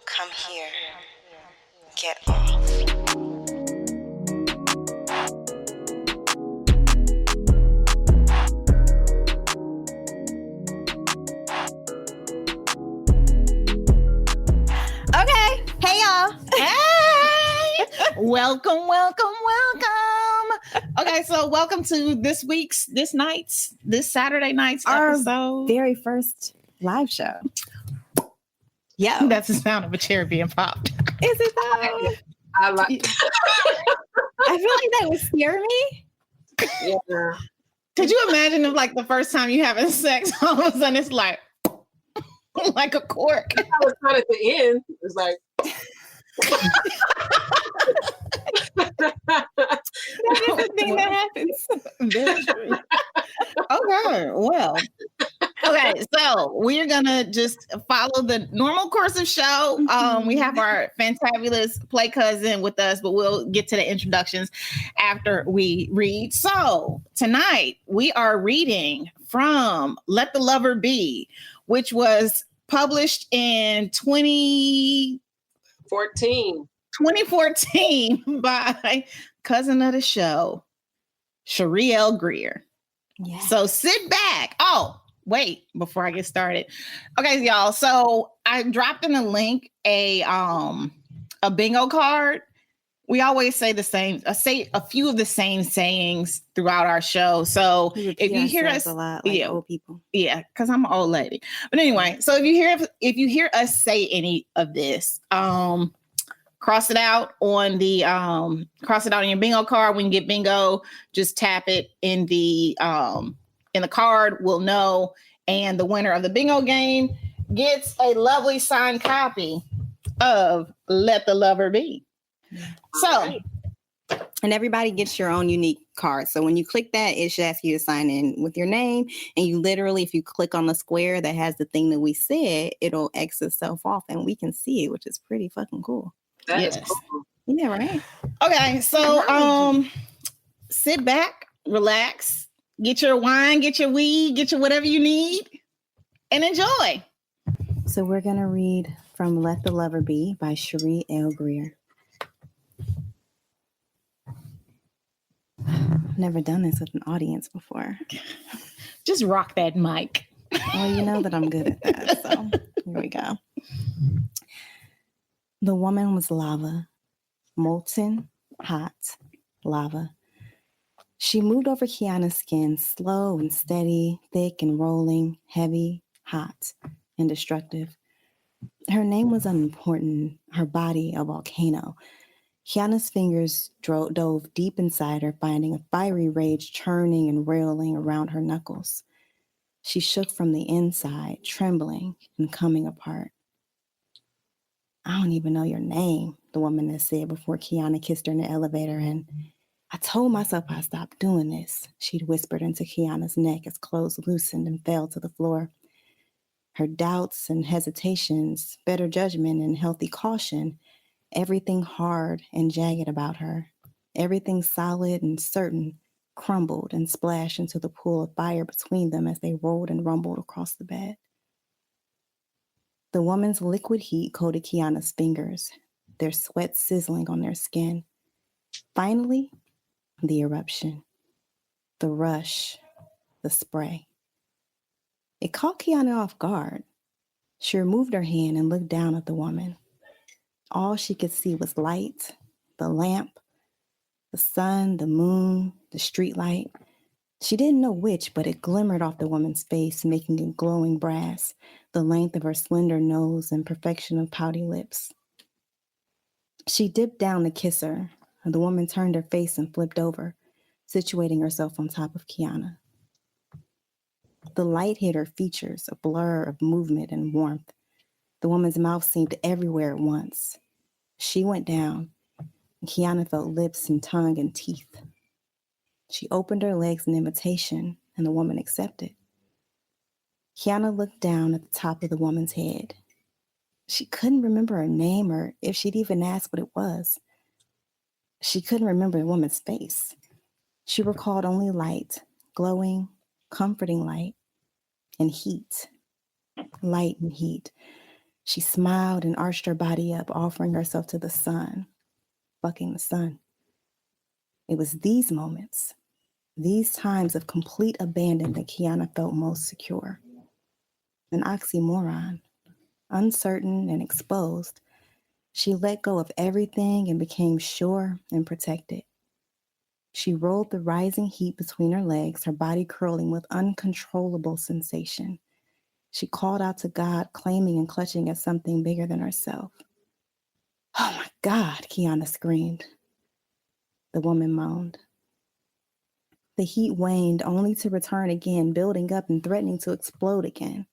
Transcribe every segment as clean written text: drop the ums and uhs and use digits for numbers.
Come here. Get off. Okay. Hey, y'all. Hey! Welcome. Okay, so welcome to this Saturday night's Our episode. very first live show. Yeah. That's the sound of a chair being popped. Is it though? I like. I feel like that would scare me. Yeah. Could you imagine if, like, the first time you having sex, all of a sudden it's like a cork? I was not at the end. It's like. That is the thing that happens. Very true. Okay, well. Okay, so we're gonna just follow the normal course of show. We have our fantabulous play cousin with us, but we'll get to the introductions after we read. So tonight we are reading from Let the Lover Be, which was published in 2014 by cousin of the show, Sheree L. Greer. Yeah. So sit back. Oh, wait, before I get started. Okay, y'all. So I dropped in a link a bingo card. We always say the same, say a few of the same sayings throughout our show. So if you hear us a lot, like yeah, old people. yeah, because I'm an old lady. But anyway, so if you hear us say any of this, cross it out on your bingo card. When you get bingo, just tap it in the card. We'll know. And the winner of the bingo game gets a lovely signed copy of Let the Lover Be. So, and everybody gets your own unique card. So when you click that, it should ask you to sign in with your name. And you literally, if you click on the square that has the thing that we said, it'll X itself off and we can see it, which is pretty fucking cool. That yes. is cool. Yeah, right. Okay, so sit back, relax, get your wine, get your weed, get your whatever you need, and enjoy. So we're going to read from Let the Lover Be by Sheree L. Greer. I've never done this with an audience before. Just rock that mic. Well, you know that I'm good at that, so here we go. The woman was lava, molten, hot lava. She moved over Kiana's skin, slow and steady, thick and rolling, heavy, hot, and destructive. Her name was unimportant, her body a volcano. Kiana's fingers dove deep inside her, finding a fiery rage churning and railing around her knuckles. She shook from the inside, trembling and coming apart. I don't even know your name, the woman had said before Kiana kissed her in the elevator, and I told myself I'd stop doing this, she'd whispered into Kiana's neck as clothes loosened and fell to the floor. Her doubts and hesitations, better judgment and healthy caution, everything hard and jagged about her, everything solid and certain, crumbled and splashed into the pool of fire between them as they rolled and rumbled across the bed. The woman's liquid heat coated Kiana's fingers, their sweat sizzling on their skin. Finally, the eruption, the rush, the spray. It caught Kiana off guard. She removed her hand and looked down at the woman. All she could see was light, the lamp, the sun, the moon, the street light. She didn't know which, but it glimmered off the woman's face, making it glowing brass, the length of her slender nose and perfection of pouty lips. She dipped down to kiss her, and the woman turned her face and flipped over, situating herself on top of Kiana. The light hit her features, a blur of movement and warmth. The woman's mouth seemed everywhere at once. She went down, and Kiana felt lips and tongue and teeth. She opened her legs in invitation, and the woman accepted. Kiana looked down at the top of the woman's head. She couldn't remember her name or if she'd even asked what it was. She couldn't remember the woman's face. She recalled only light, glowing, comforting light, and heat. Light and heat. She smiled and arched her body up, offering herself to the sun, fucking the sun. It was these moments, these times of complete abandon that Kiana felt most secure. An oxymoron, uncertain and exposed, she let go of everything and became sure and protected. She rolled the rising heat between her legs, her body curling with uncontrollable sensation. She called out to God, claiming and clutching at something bigger than herself. Oh my God, Kiana screamed. The woman moaned. The heat waned, only to return again, building up and threatening to explode again.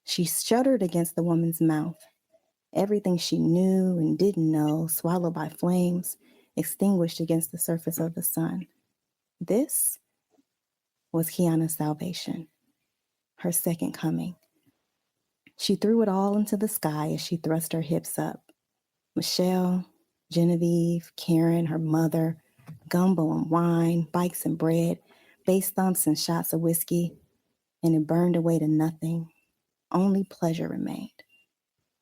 She shuddered against the woman's mouth. Everything she knew and didn't know, swallowed by flames, extinguished against the surface of the sun. This was Kiana's salvation, her second coming. She threw it all into the sky as she thrust her hips up. Michelle, Genevieve, Karen, her mother, gumbo and wine, bikes and bread, bass thumps and shots of whiskey, and it burned away to nothing. Only pleasure remained.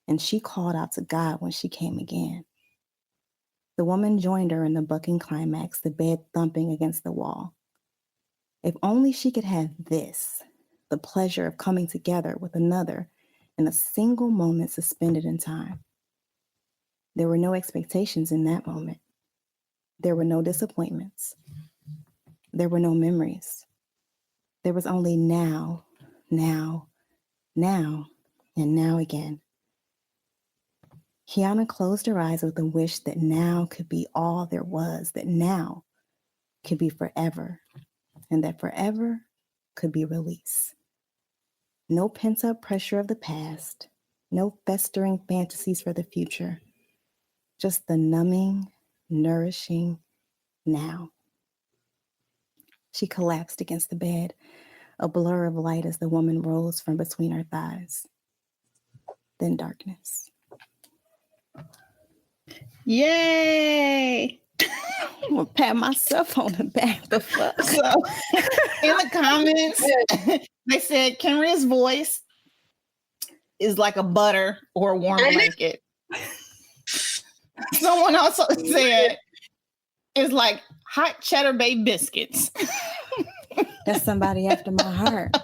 And she called out to God when she came again. The woman joined her in the bucking climax, the bed thumping against the wall. If only she could have this, the pleasure of coming together with another in a single moment suspended in time. There were no expectations in that moment. There were no disappointments. There were no memories. There was only now, now, now, and now again. Kiana closed her eyes with a wish that now could be all there was, that now could be forever, and that forever could be release. No pent-up pressure of the past, no festering fantasies for the future, just the numbing, nourishing now. She collapsed against the bed, a blur of light as the woman rose from between her thighs. Then darkness. Yay! I'm gonna pat myself on the back. The fuck? So, in the comments, they said Kenrya's voice is like a butter or a warm blanket. Someone also said it's like hot cheddar bay biscuits. That's somebody after my heart.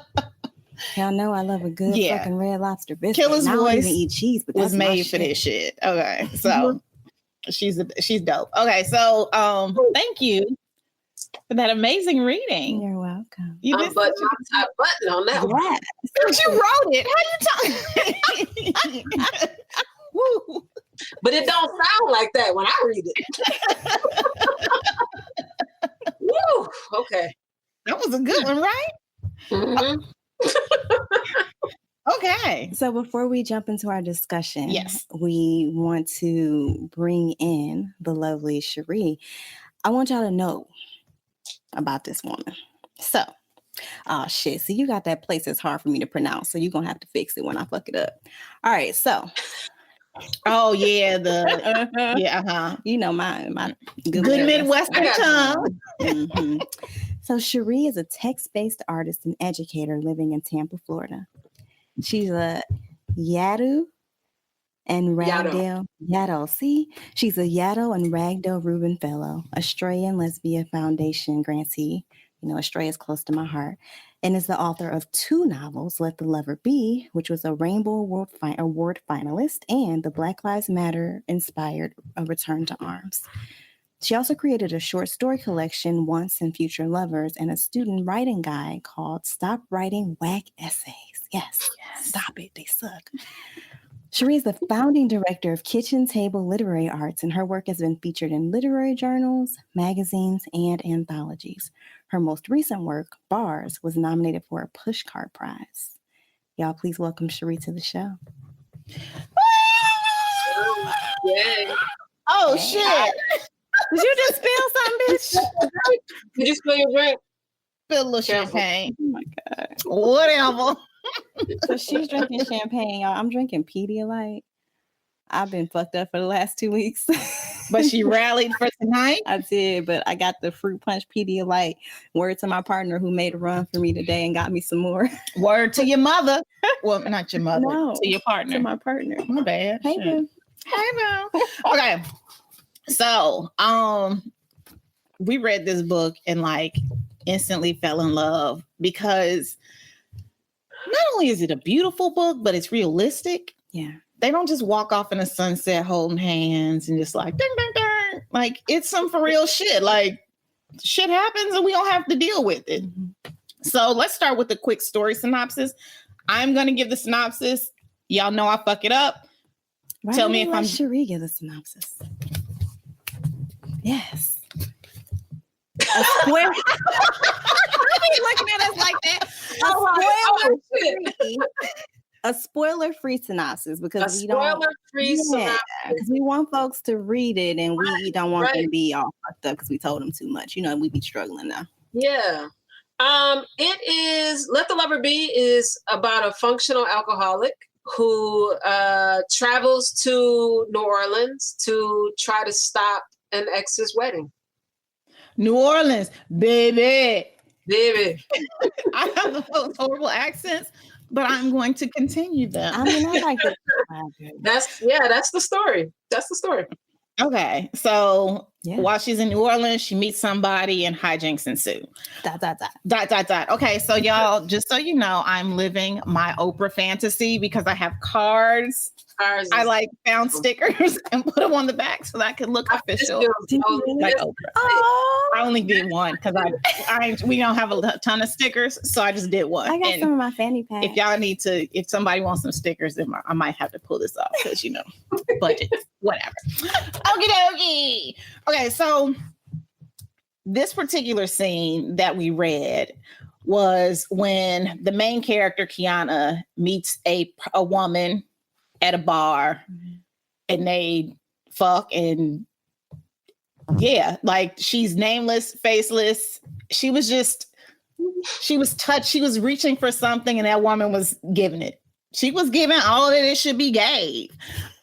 Y'all know I love a good fucking Red Lobster biscuit. Killer's I don't voice even eat cheese, but was that's made for this shit. Okay, so she's dope. Okay, so thank you for that amazing reading. You're welcome. You I'm button on that one. Yes. But you wrote it. How you talking? Woo. But it don't sound like that when I read it. Woo! Okay. That was a good one, right? Mm-hmm. Okay. So before we jump into our discussion, yes, we want to bring in the lovely Sheree. I want y'all to know about this woman. So, oh shit. So you got that place that's hard for me to pronounce. So you're going to have to fix it when I fuck it up. All right. So. Oh yeah. Yeah. You know, my good Midwestern tongue. Mm-hmm. So Sheree is a text-based artist and educator living in Tampa, Florida. She's a Yaddo and Ragdale. Yaddo. See, she's a Yaddo and Ragdale Rubin Fellow, Australian Lesbian Foundation grantee. You know, Australia is close to my heart, and is the author of 2 novels, Let the Lover Be, which was a Rainbow Award finalist, and the Black Lives Matter inspired A Return to Arms. She also created a short story collection, Once and Future Lovers, and a student writing guide called Stop Writing Whack Essays. Yes, stop it, they suck. Sheree is the founding director of Kitchen Table Literary Arts, and her work has been featured in literary journals, magazines, and anthologies. Her most recent work, Bars, was nominated for a Pushcart Prize. Y'all, please welcome Sheree to the show. Yay. Oh, shit. Did you just spill something, bitch? Did you spill your drink? Spill a little champagne. Oh my God. Whatever. So she's drinking champagne, y'all. I'm drinking Pedialyte. I've been fucked up for the last 2 weeks. But she rallied for tonight. I did, but I got the fruit punch Pedialyte. Word to my partner who made a run for me today and got me some more. Word to your mother. Well, not your mother. No, to your partner. To my partner. My bad. Hey, boo. Hey, boo. Okay. So, we read this book and like instantly fell in love because not only is it a beautiful book, but it's realistic. Yeah. They don't just walk off in a sunset holding hands and just like, ding, ding, ding. Like it's some for real shit. Like shit happens and we don't have to deal with it. Mm-hmm. So let's start with a quick story synopsis. I'm going to give the synopsis. Y'all know I fuck it up. Why Tell me if I'm Sheree give the synopsis. Yes. A spoiler. Looking at us like that. A spoiler-free synopsis because because we want folks to read it and we don't want them to be all fucked up because we told them too much. You know, we be struggling now. Yeah. It is Let the Lover Be is about a functional alcoholic who travels to New Orleans to try to stop an ex's wedding. New Orleans, baby. I have those horrible accents, but I'm going to continue them. I mean, I like it. That's the story. That's the story. Okay, so while she's in New Orleans, she meets somebody and hijinks ensue. ... Okay, so y'all, just so you know, I'm living my Oprah fantasy because I have cards. I like found stickers and put them on the back so that I could look official. Like Oprah. I only did one because we don't have a ton of stickers, so I just did one. I got some of my fanny packs. If y'all need to, if somebody wants some stickers, then I might have to pull this off because budget, whatever. Okie dokie. Okay, so this particular scene that we read was when the main character Kiana meets a woman at a bar and they fuck and like she's nameless, faceless. She was touched. She was reaching for something and that woman was giving it. She was giving all that it should be gave.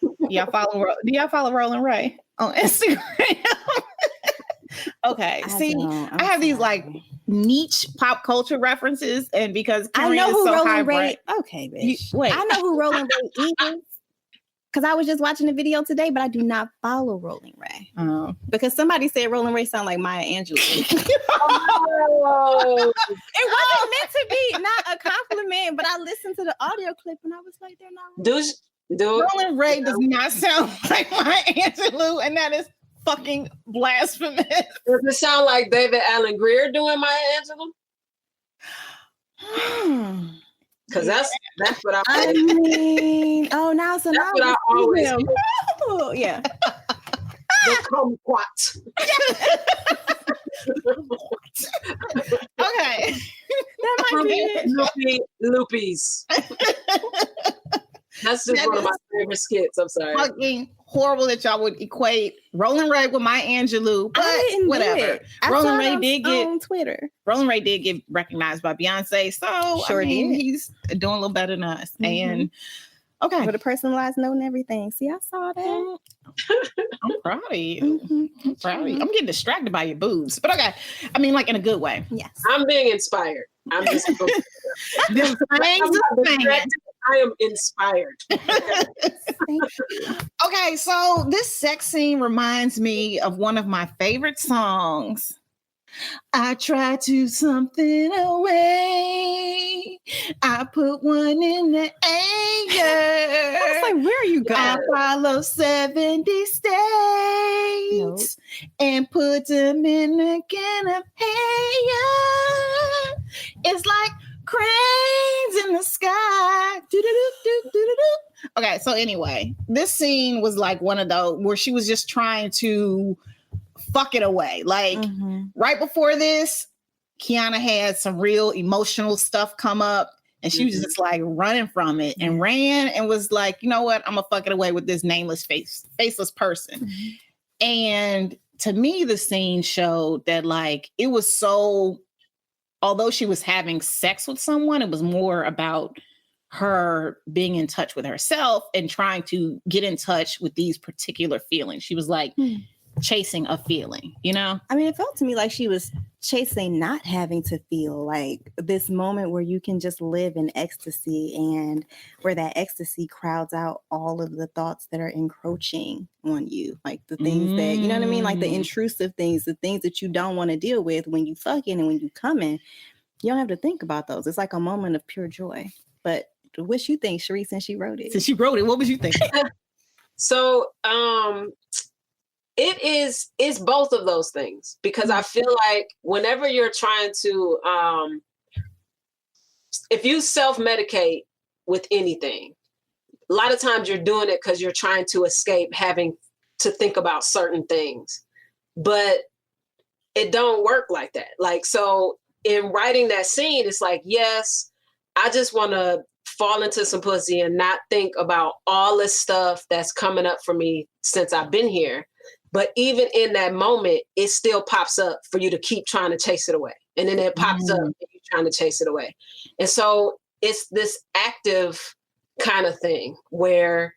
Do y'all follow Roland Ray on Instagram? Okay. I have these like niche pop culture references and because I know who Roland Ray. Okay, bitch. Wait. I know who Roland Ray is. Because I was just watching the video today, but I do not follow Roland Ray. Because somebody said Roland Ray sound like Maya Angelou. It wasn't meant to be, not a compliment, but I listened to the audio clip and I was like, they're not wrong. Roland Ray does not sound like Maya Angelou, and that is fucking blasphemous. Does it sound like David Allen Greer doing Maya Angelou? Because that's what I mean. Oh, now that's what I always hear. Oh, yeah. The kumquat. Okay. That might be it. Loopies. That's just one of my favorite skits. I'm sorry. Fucking horrible that y'all would equate Roland Ray with Maya Angelou, but whatever. Roland Ray did get on Twitter. Roland Ray did get recognized by Beyonce, so sure he's doing a little better than us. Mm-hmm. And okay, with a personalized note and everything. See, I saw that. I'm proud of you. Mm-hmm. I'm proud of you. I'm getting distracted by your boobs, but okay. I mean, like in a good way. Yes, I'm being inspired. I'm just. I am inspired. Okay, so this sex scene reminds me of one of my favorite songs. I try to something away. I put one in the air. I was like, where are you going? I follow 70 states and put them in a can of hair. It's like cranes in the sky. Okay, so anyway, this scene was like one of those where she was just trying to fuck it away. Like right before this, Kiana had some real emotional stuff come up and she was just like running from it and ran and was like, you know what? I'm gonna fuck it away with this nameless faceless person. And to me, the scene showed that like it was so, although she was having sex with someone, it was more about her being in touch with herself and trying to get in touch with these particular feelings. She was like chasing a feeling, you know? I mean, it felt to me like she was chasing not having to feel, like this moment where you can just live in ecstasy, and where that ecstasy crowds out all of the thoughts that are encroaching on you, like the things that, you know what I mean, like the intrusive things, the things that you don't want to deal with when you fucking and when you come in. You don't have to think about those. It's like a moment of pure joy. But what you think, Sheree, since she wrote it? Since she wrote it, what was you thinking? So it's both of those things, because I feel like whenever you're trying to, if you self-medicate with anything, a lot of times you're doing it because you're trying to escape having to think about certain things, but it don't work like that. Like, so in writing that scene, it's like, yes, I just want to fall into some pussy and not think about all this stuff that's coming up for me since I've been here. But even in that moment, it still pops up for you to keep trying to chase it away. And then it pops up and you're trying to chase it away. And so it's this active kind of thing where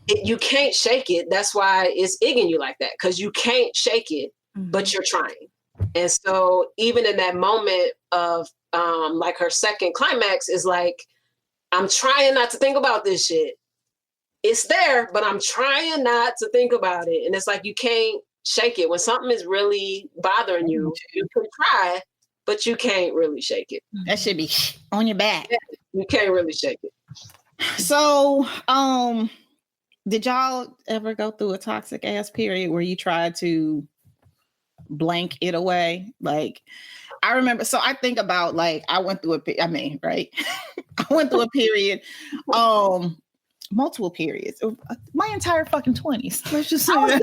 you can't shake it. That's why it's igging you like that, because you can't shake it, but you're trying. And so even in that moment of like her second climax is like, I'm trying not to think about this shit. It's there, but I'm trying not to think about it. And it's like, you can't shake it. When something is really bothering you, you can try, but you can't really shake it. That should be on your back. Yeah, you can't really shake it. So, did y'all ever go through a toxic ass period where you tried to blank it away? Like, I remember, so I think about, like, I went through right? I went through a period, multiple periods, my entire fucking 20s. Let's just say that.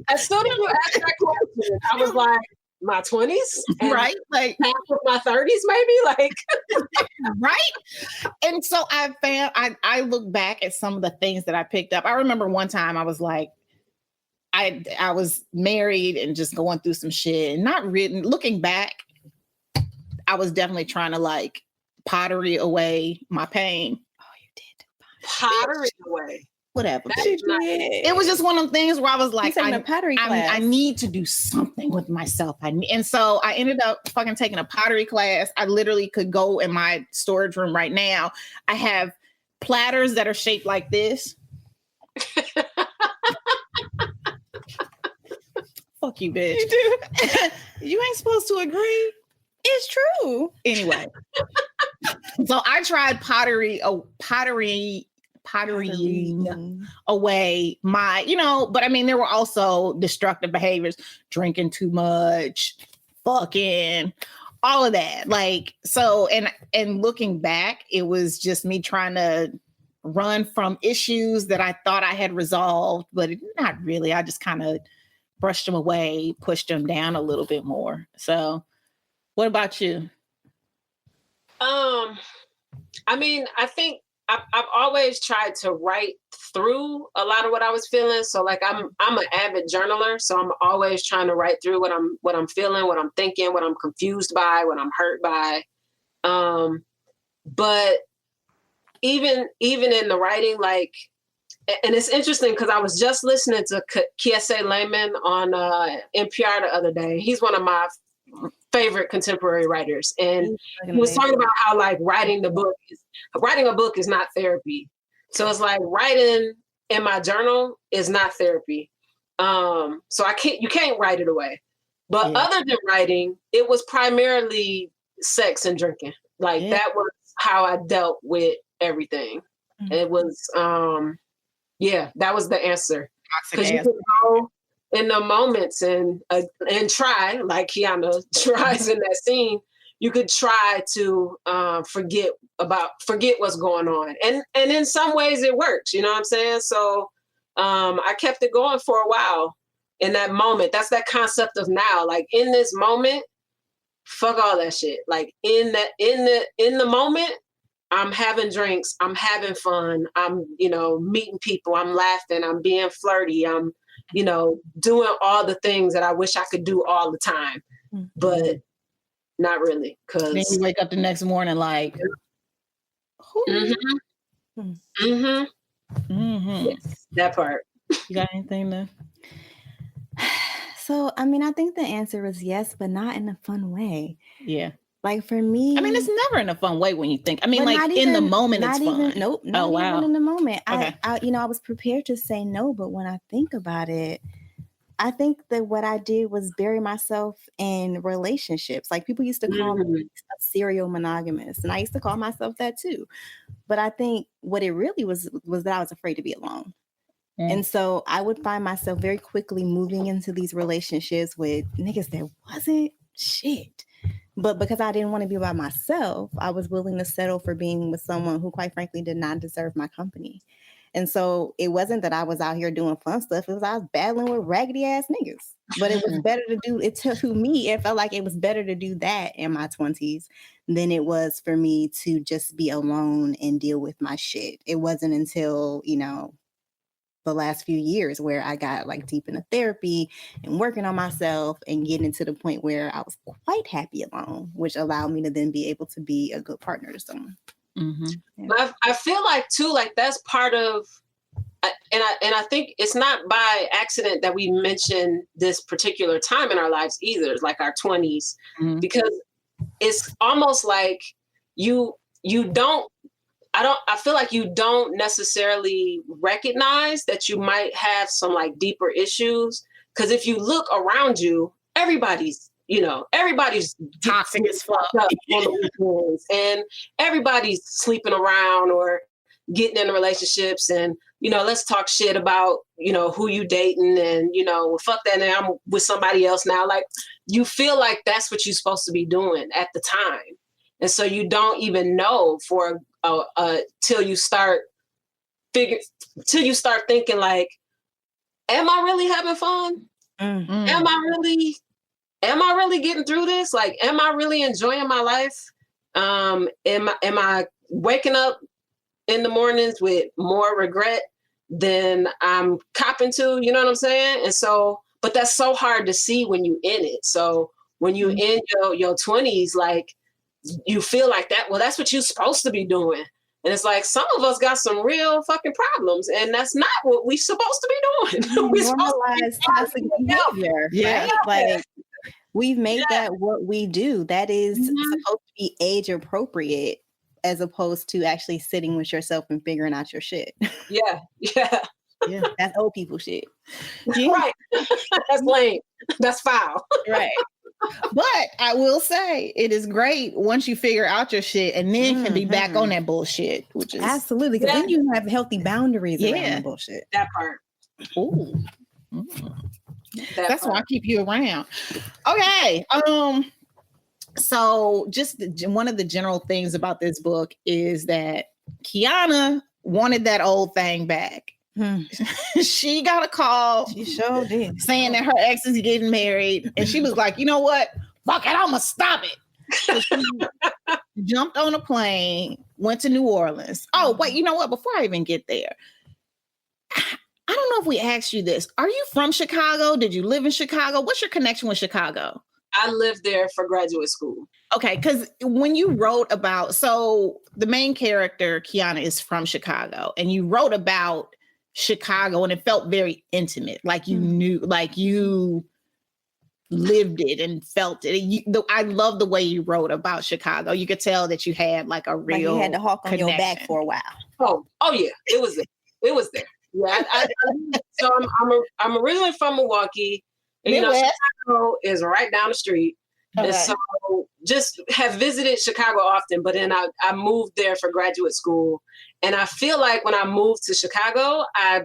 As soon as you asked that question, I was like, my 20s? Right? Like half of my 30s, maybe? Like, right? And so I look back at some of the things that I picked up. I remember one time I was like, I was married and just going through some shit, and not really looking back, I was definitely trying to like pottery away my pain. Oh, you did. Pottery away. Whatever. It It was just one of the things where I was like, a pottery class. I need to do something with myself. And so I ended up fucking taking a pottery class. I literally could go in my storage room right now. I have platters that are shaped like this. Fuck you, bitch. You do. You ain't supposed to agree. It's true. Anyway. So I tried potterying away my, but I mean, there were also destructive behaviors, drinking too much, fucking, all of that. Like, so, and looking back, it was just me trying to run from issues that I thought I had resolved, but not really. I just kind of brushed them away, pushed them down a little bit more. So what about you? I mean, I think I've always tried to write through a lot of what I was feeling. So like I'm an avid journaler, so I'm always trying to write through what I'm feeling, what I'm thinking, what I'm confused by, what I'm hurt by. But even in the writing, like, and it's interesting because I was just listening to Kiese Layman on NPR the other day. He's one of my favorite contemporary writers, and he was talking about how like writing a book is not therapy. So it's like writing in my journal is not therapy. So you can't write it away. But other than writing, it was primarily sex and drinking. Like that was how I dealt with everything. It was that was the answer. Because you could go in the moments and try, like Kiana tries in that scene, you could try to forget what's going on. And in some ways it works, you know what I'm saying? So I kept it going for a while in that moment. That's that concept of now. Like in this moment, fuck all that shit. Like in the moment, I'm having drinks, I'm having fun, I'm, meeting people, I'm laughing, I'm being flirty, I'm, doing all the things that I wish I could do all the time, but not really. Cause then you wake up the next morning like, Mm-hmm. Yes, that part. You got anything to? So, I mean, I think the answer is yes, but not in a fun way. Yeah. Like for me, I mean, it's never in a fun way when you think. I mean, but like not in the even- moment, not it's even, fun. Nope, not Oh, even wow. in the moment. Okay. I was prepared to say no, but when I think about it, I think that what I did was bury myself in relationships. Like people used to call me a serial monogamous, and I used to call myself that too. But I think what it really was that I was afraid to be alone. And so I would find myself very quickly moving into these relationships with niggas that wasn't shit. But because I didn't want to be by myself, I was willing to settle for being with someone who, quite frankly, did not deserve my company. And so it wasn't that I was out here doing fun stuff. It was I was battling with raggedy ass niggas. But it was better to do it to me. It felt like it was better to do that in my 20s than it was for me to just be alone and deal with my shit. It wasn't until, the last few years where I got like deep into therapy and working on myself and getting to the point where I was quite happy alone, which allowed me to then be able to be a good partner to someone. I feel like too, like that's part of, and I think it's not by accident that we mention this particular time in our lives either, like our 20s, because it's almost like I feel like you don't necessarily recognize that you might have some like deeper issues. Because if you look around you, everybody's toxic as fuck. And everybody's sleeping around or getting into relationships. And, let's talk shit about, who you dating and, fuck that. And I'm with somebody else now. Like you feel like that's what you're supposed to be doing at the time. And so you don't even know till you start thinking like, am I really having fun? Am I really getting through this? Like, am I really enjoying my life? Am I waking up in the mornings with more regret than I'm copping to? You know what I'm saying? And so, but that's so hard to see when you in it. So when you in your 20s, like you feel like that, well, that's what you're supposed to be doing. And it's like, some of us got some real fucking problems, and that's not what we're supposed to be doing. We normalize toxic behavior, right? Like we've made that what we do. That is supposed to be age appropriate, as opposed to actually sitting with yourself and figuring out your shit. Yeah. That's old people shit. Right. That's lame. That's foul. Right. But I will say it is great once you figure out your shit and then can be back on that bullshit, which is absolutely, because then you have healthy boundaries around the bullshit. That part. Ooh. That's why I keep you around. Okay. So just one of the general things about this book is that Kiana wanted that old thing back. She got a call. She sure did. Saying that her ex is getting married. And she was like, you know what? Fuck it, I'm going to stop it. So she jumped on a plane, went to New Orleans. Oh, wait, you know what? Before I even get there, I don't know if we asked you this. Are you from Chicago? Did you live in Chicago? What's your connection with Chicago? I lived there for graduate school. Okay, because when you wrote about, so the main character, Kiana, is from Chicago, and you wrote about Chicago, and it felt very intimate, like you knew, like you lived it and felt it. I love the way you wrote about Chicago. You could tell that you had like a real, like you had the hawk on your back for a while. Oh yeah, it was there. Yeah, so I'm originally from Milwaukee, and Chicago is right down the street. Okay. And so just have visited Chicago often, but then I moved there for graduate school. And I feel like when I moved to Chicago, I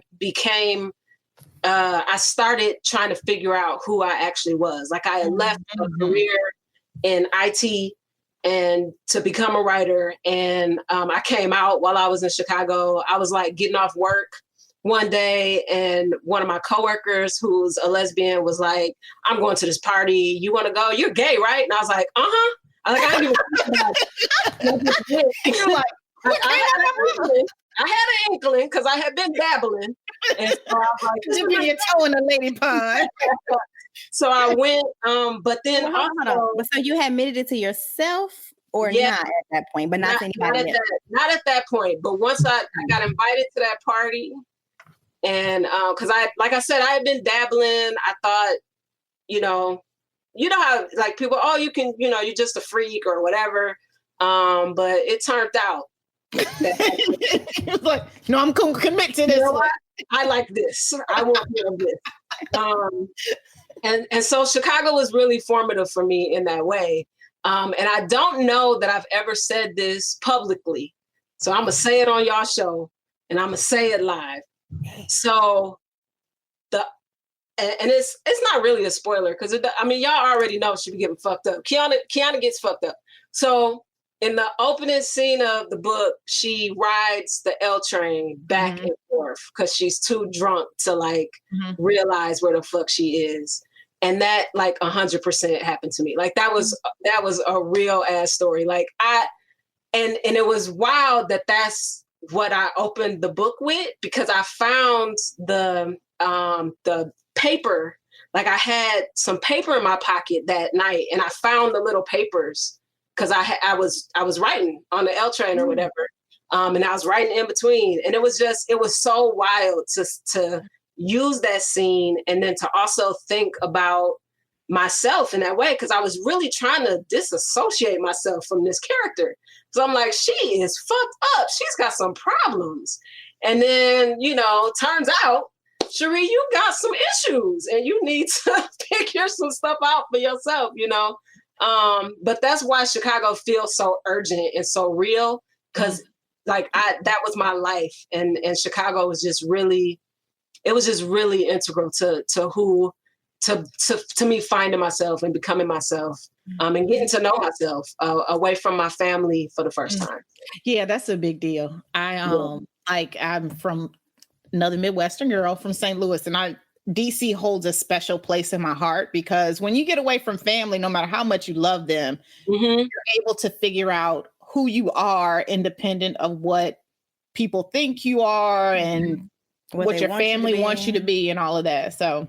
started trying to figure out who I actually was. Like I had left a career in IT and to become a writer. And I came out while I was in Chicago. I was like getting off work one day, and one of my coworkers who's a lesbian was like, I'm going to this party. You want to go? You're gay, right? And I was like, uh-huh. I didn't even think about it. You're like, I had an inkling because I had been dabbling. And so I was like, dipping your toe in the lady pond. So I went, but then so you had admitted it to yourself Or Yeah. not at that point, but not to anybody else. Not at that point. But once I got invited to that party, and because like I said, I had been dabbling. I thought, you know how like people, oh, you can, you're just a freak or whatever. But it turned out It's like, no, I'm commit to this. I like this. I want more of this. And so Chicago was really formative for me in that way. And I don't know that I've ever said this publicly. So I'm going to say it on y'all show, and I'm going to say it live. So and it's not really a spoiler, because y'all already know she be getting fucked up. Kiana gets fucked up. So in the opening scene of the book, she rides the L train back and forth because she's too drunk to like realize where the fuck she is. And that like 100% happened to me. Like that was a real ass story. Like and it was wild that that's what I opened the book with, because I found the paper. Like I had some paper in my pocket that night, and I found the little papers because I was writing on the L train or whatever. And I was writing in between, and it was so wild to use that scene, and then to also think about myself in that way, because I was really trying to disassociate myself from this character. So I'm like, she is fucked up. She's got some problems. And then, turns out, Sheree, you got some issues, and you need to figure some stuff out for yourself, But that's why Chicago feels so urgent and so real, because like that was my life, and Chicago was just really, it was just really integral to me finding myself and becoming myself, and getting to know myself away from my family for the first time. Yeah, that's a big deal. I'm from another Midwestern girl from St. Louis, and DC holds a special place in my heart, because when you get away from family, no matter how much you love them, you're able to figure out who you are independent of what people think you are and what your family wants you to be and all of that. So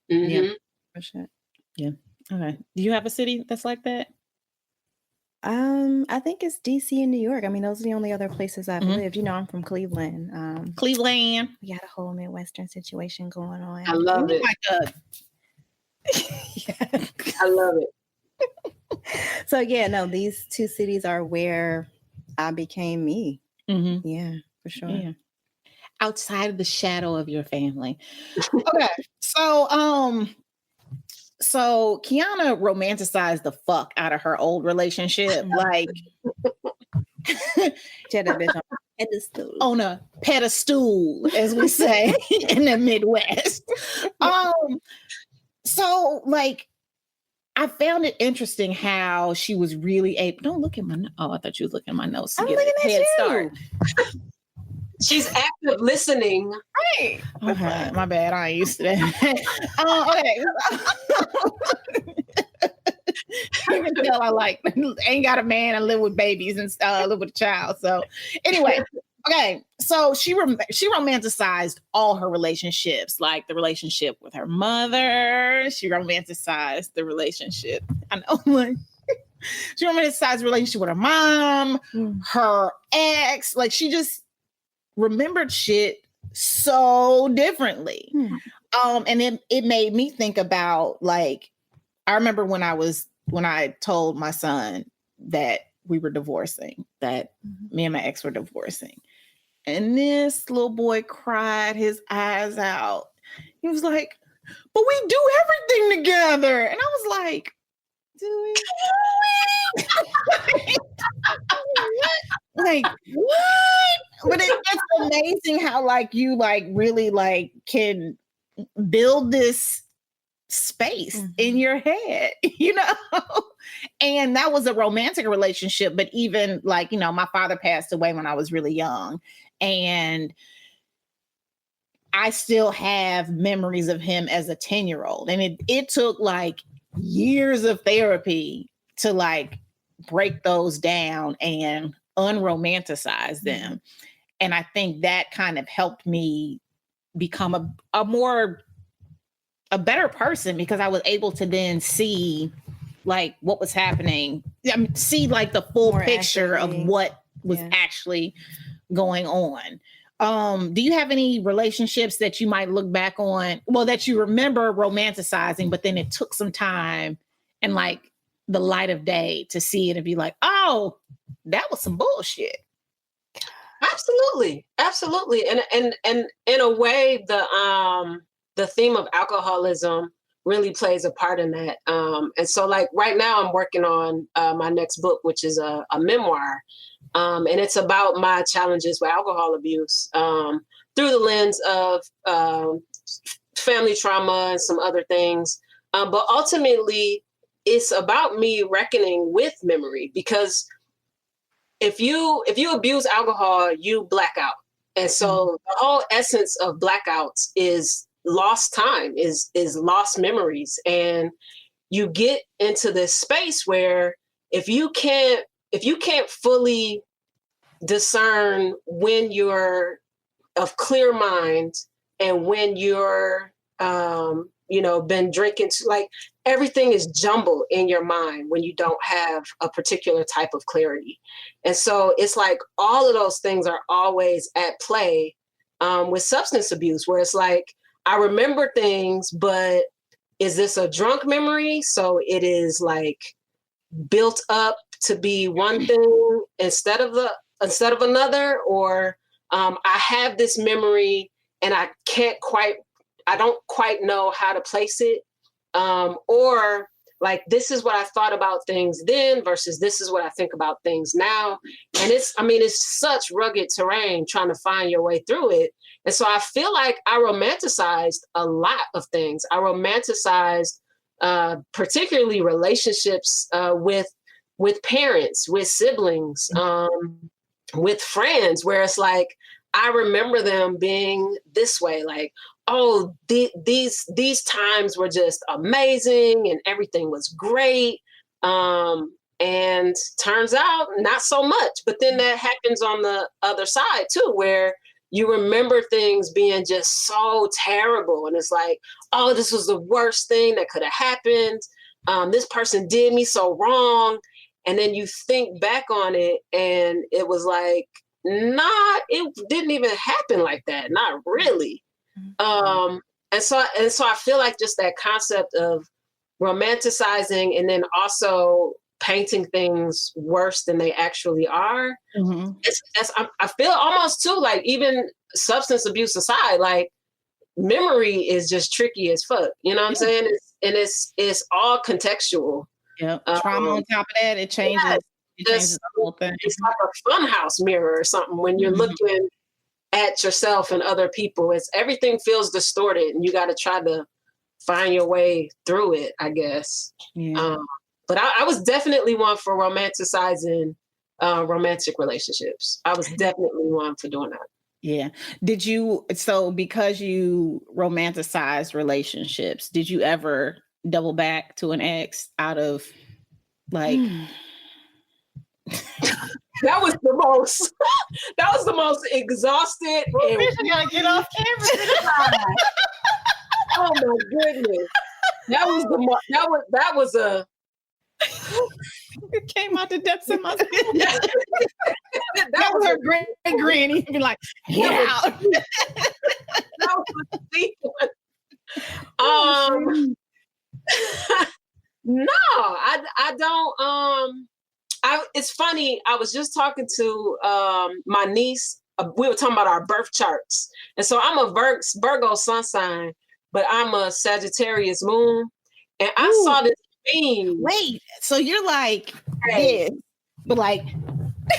yeah, for sure. Yeah. Okay. Do you have a city that's like that? I think it's DC and New York. I mean, those are the only other places I've lived. I'm from Cleveland. Cleveland. We got a whole Midwestern situation going on. I love it. I love it. So yeah, no, these two cities are where I became me. Yeah, for sure. Yeah. Outside of the shadow of your family. Okay. So Kiana romanticized the fuck out of her old relationship. Like on a pedestal, as we say in the Midwest. So like I found it interesting how she was really able. Don't look at my. Oh, I thought you was looking at my notes. I'm looking at you. Start. She's active listening. Right. Okay. My bad. I ain't used to that. Okay. You can tell I ain't got a man and live with babies and live with a child. So anyway, okay. So she romanticized all her relationships, like the relationship with her mother. She romanticized the relationship. I know, like she romanticized the relationship with her mom, her ex. Like she just remembered shit so differently. And it made me think about, like, I remember when I told my son that we were divorcing, that me and my ex were divorcing. And this little boy cried his eyes out. He was like, but we do everything together. And I was like, do we? Like, what? But it's amazing how like you like really like can build this space in your head, and that was a romantic relationship. But even like, my father passed away when I was really young, and I still have memories of him as a 10-year-old. And it took like years of therapy to like break those down and unromanticize them. And I think that kind of helped me become a better person, because I was able to then see like what was happening see like the full More picture accurately. of what was Yeah. actually going on. Do you have any relationships that you might look back on, well, that you remember romanticizing, but then it took some time and like the light of day to see it and be like, oh, that was some bullshit? Absolutely. And in a way, the theme of alcoholism really plays a part in that. And so like right now I'm working on my next book, which is a memoir. And it's about my challenges with alcohol abuse through the lens of family trauma and some other things. But ultimately, it's about me reckoning with memory, because if you abuse alcohol, you black out. And so the whole essence of blackouts is lost time, is lost memories. And you get into this space where if you can't fully discern when you're of clear mind and when you're been drinking, like everything is jumbled in your mind when you don't have a particular type of clarity. And so it's like all of those things are always at play with substance abuse, where it's like I remember things, but is this a drunk memory? So it is like built up to be one thing instead of another, or I have this memory and I don't quite know how to place it, or like this is what I thought about things then versus this is what I think about things now. And it's such rugged terrain trying to find your way through it. And so I feel like I romanticized a lot of things. I romanticized particularly relationships with parents, with siblings, with friends, where it's like I remember them being this way, like, oh, these times were just amazing and everything was great. And turns out not so much. But then that happens on the other side too, where you remember things being just so terrible. And it's like, oh, this was the worst thing that could have happened. This person did me so wrong. And then you think back on it and it was like, it didn't even happen like that. Not really. And so I feel like just that concept of romanticizing and then also painting things worse than they actually are. Mm-hmm. I feel almost too, like even substance abuse aside, like memory is just tricky as fuck. You know what I'm saying? It's all contextual. Yeah. Trauma on top of that, it changes. Yeah, it changes the whole thing. It's like a funhouse mirror or something when you're looking at yourself and other people. It's everything feels distorted and you got to try to find your way through it, I guess. Yeah. But I was definitely one for romanticizing romantic relationships. I was definitely one for doing that. Yeah. So because you romanticize relationships, did you ever double back to an ex out of like... That was the most exhausted. You gotta get off camera. Oh my goodness. That was a it came out the depths of my skin. that was her great granny. Be like, yeah. That was a deep one. No, I don't. It's funny. I was just talking to my niece. We were talking about our birth charts, and so I'm a Virgo sun sign, but I'm a Sagittarius moon, and I saw this theme. Wait, so you're like this, but like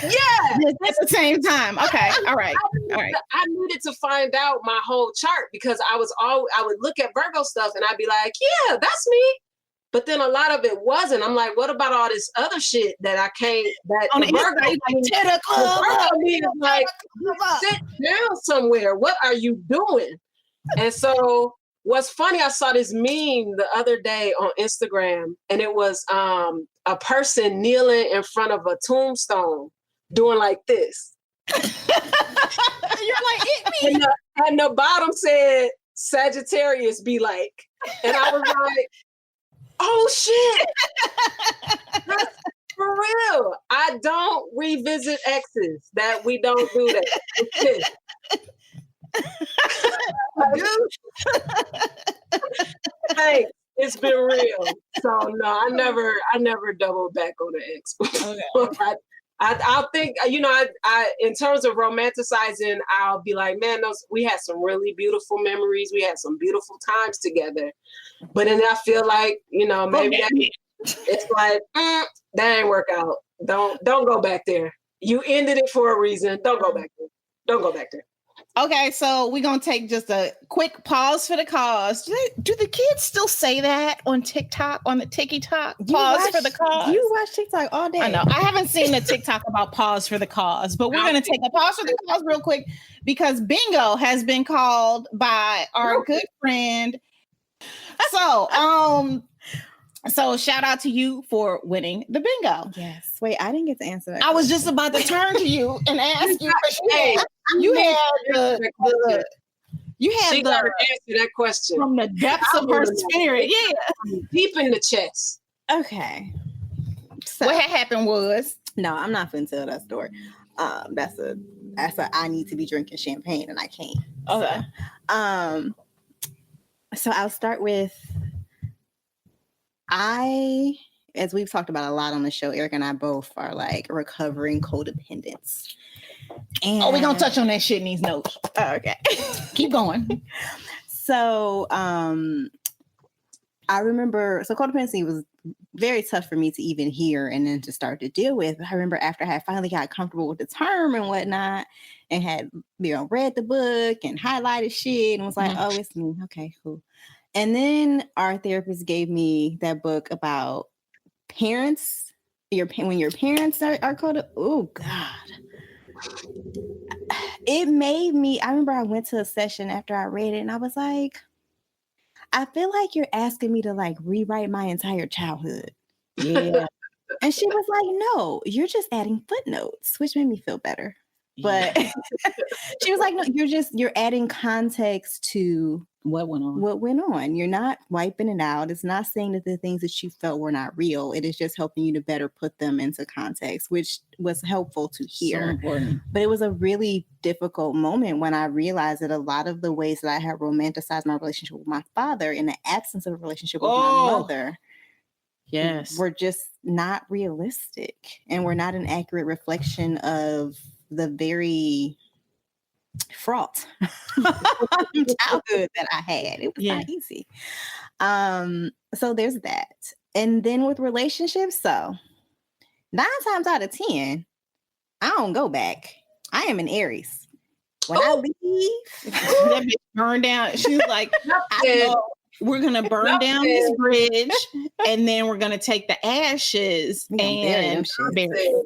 yeah, at the same time. Okay, all right. I needed to find out my whole chart because I would look at Virgo stuff and I'd be like, yeah, that's me. But then a lot of it wasn't. I'm like, what about all this other shit that I can't? That on the Virgo like, sit down somewhere. What are you doing? And so, what's funny? I saw this meme the other day on Instagram, and it was a person kneeling in front of a tombstone, doing like this. You're like, hit me. And the bottom said, "Sagittarius be like," and I was like, oh shit! For real. I don't revisit exes. That we don't do that. Hey, it's been real. So no, I never double back on the ex. Okay. I'll think, I in terms of romanticizing, I'll be like, man, we had some really beautiful memories. We had some beautiful times together. But then I feel like, maybe it's like, that ain't work out. Don't go back there. You ended it for a reason. Don't go back there. Don't go back there. Okay, so we're going to take just a quick pause for the cause. Do the kids still say that on TikTok, on the TikTok? Pause for the cause? You watch TikTok all day. I know. I haven't seen the TikTok about pause for the cause, but we're going to take a pause for the cause real quick because bingo has been called by our good friend. So shout out to you for winning the bingo. Yes. Wait, I didn't get to answer that. I was just about to turn to you and ask you. You had she got to answer that question from the depths of her spirit. Yeah, deep in the chest. Okay. So, what had happened was no, I'm not finna tell that story. That's a I need to be drinking champagne and I can't. Okay. So I'll start with. As we've talked about a lot on the show, Eric and I both are like recovering codependents. And we're going to touch on that shit in these notes. Oh, okay. Keep going. So I remember, codependency was very tough for me to even hear and then to start to deal with. I remember after I had finally got comfortable with the term and whatnot and had, read the book and highlighted shit and was like, oh, it's me. Okay, cool. And then our therapist gave me that book about parents, when your parents are called. Oh, God. It made me, I remember I went to a session after I read it and I was like, I feel like you're asking me to like rewrite my entire childhood. Yeah. And she was like, no, you're just adding footnotes, which made me feel better. But she was like, no, you're adding context to what went on. You're not wiping it out. It's not saying that the things that you felt were not real. It is just helping you to better put them into context, which was helpful to hear. So important. But it was a really difficult moment when I realized that a lot of the ways that I had romanticized my relationship with my father in the absence of a relationship with my mother were just not realistic and were not an accurate reflection of the very fraught childhood that I had. It was not easy. So there's that. And then with relationships, so 9 times out of 10, I don't go back. I am an Aries. When I leave, that bitch burned down. She's like, I know we're gonna burn down this bridge, and then we're gonna take the ashes and bury them.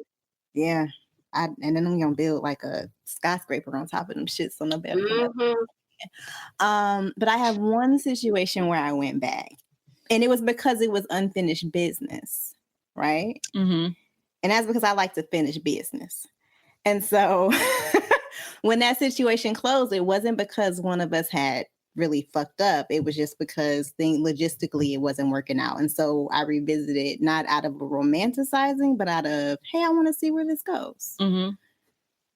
Yeah. And then I'm gonna build like a skyscraper on top of them shits so nobody. But I have one situation where I went back, and it was because it was unfinished business, right? Mm-hmm. And that's because I like to finish business. And so when that situation closed, it wasn't because one of us had really fucked up. It was just because logistically it wasn't working out. And so I revisited, not out of a romanticizing, but out of, hey, I want to see where this goes. Mm-hmm.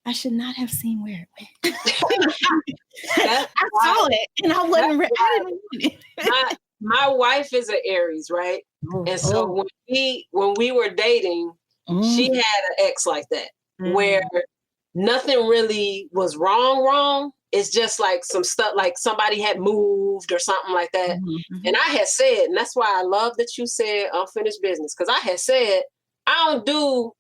I should not have seen where it went. I saw it and I didn't want it. My wife is an Aries, right? And so when we were dating, she had an ex like that, where nothing really was wrong. It's just like some stuff, like somebody had moved or something like that. Mm-hmm. And I had said, and that's why I love that you said unfinished business, because I had said, I don't do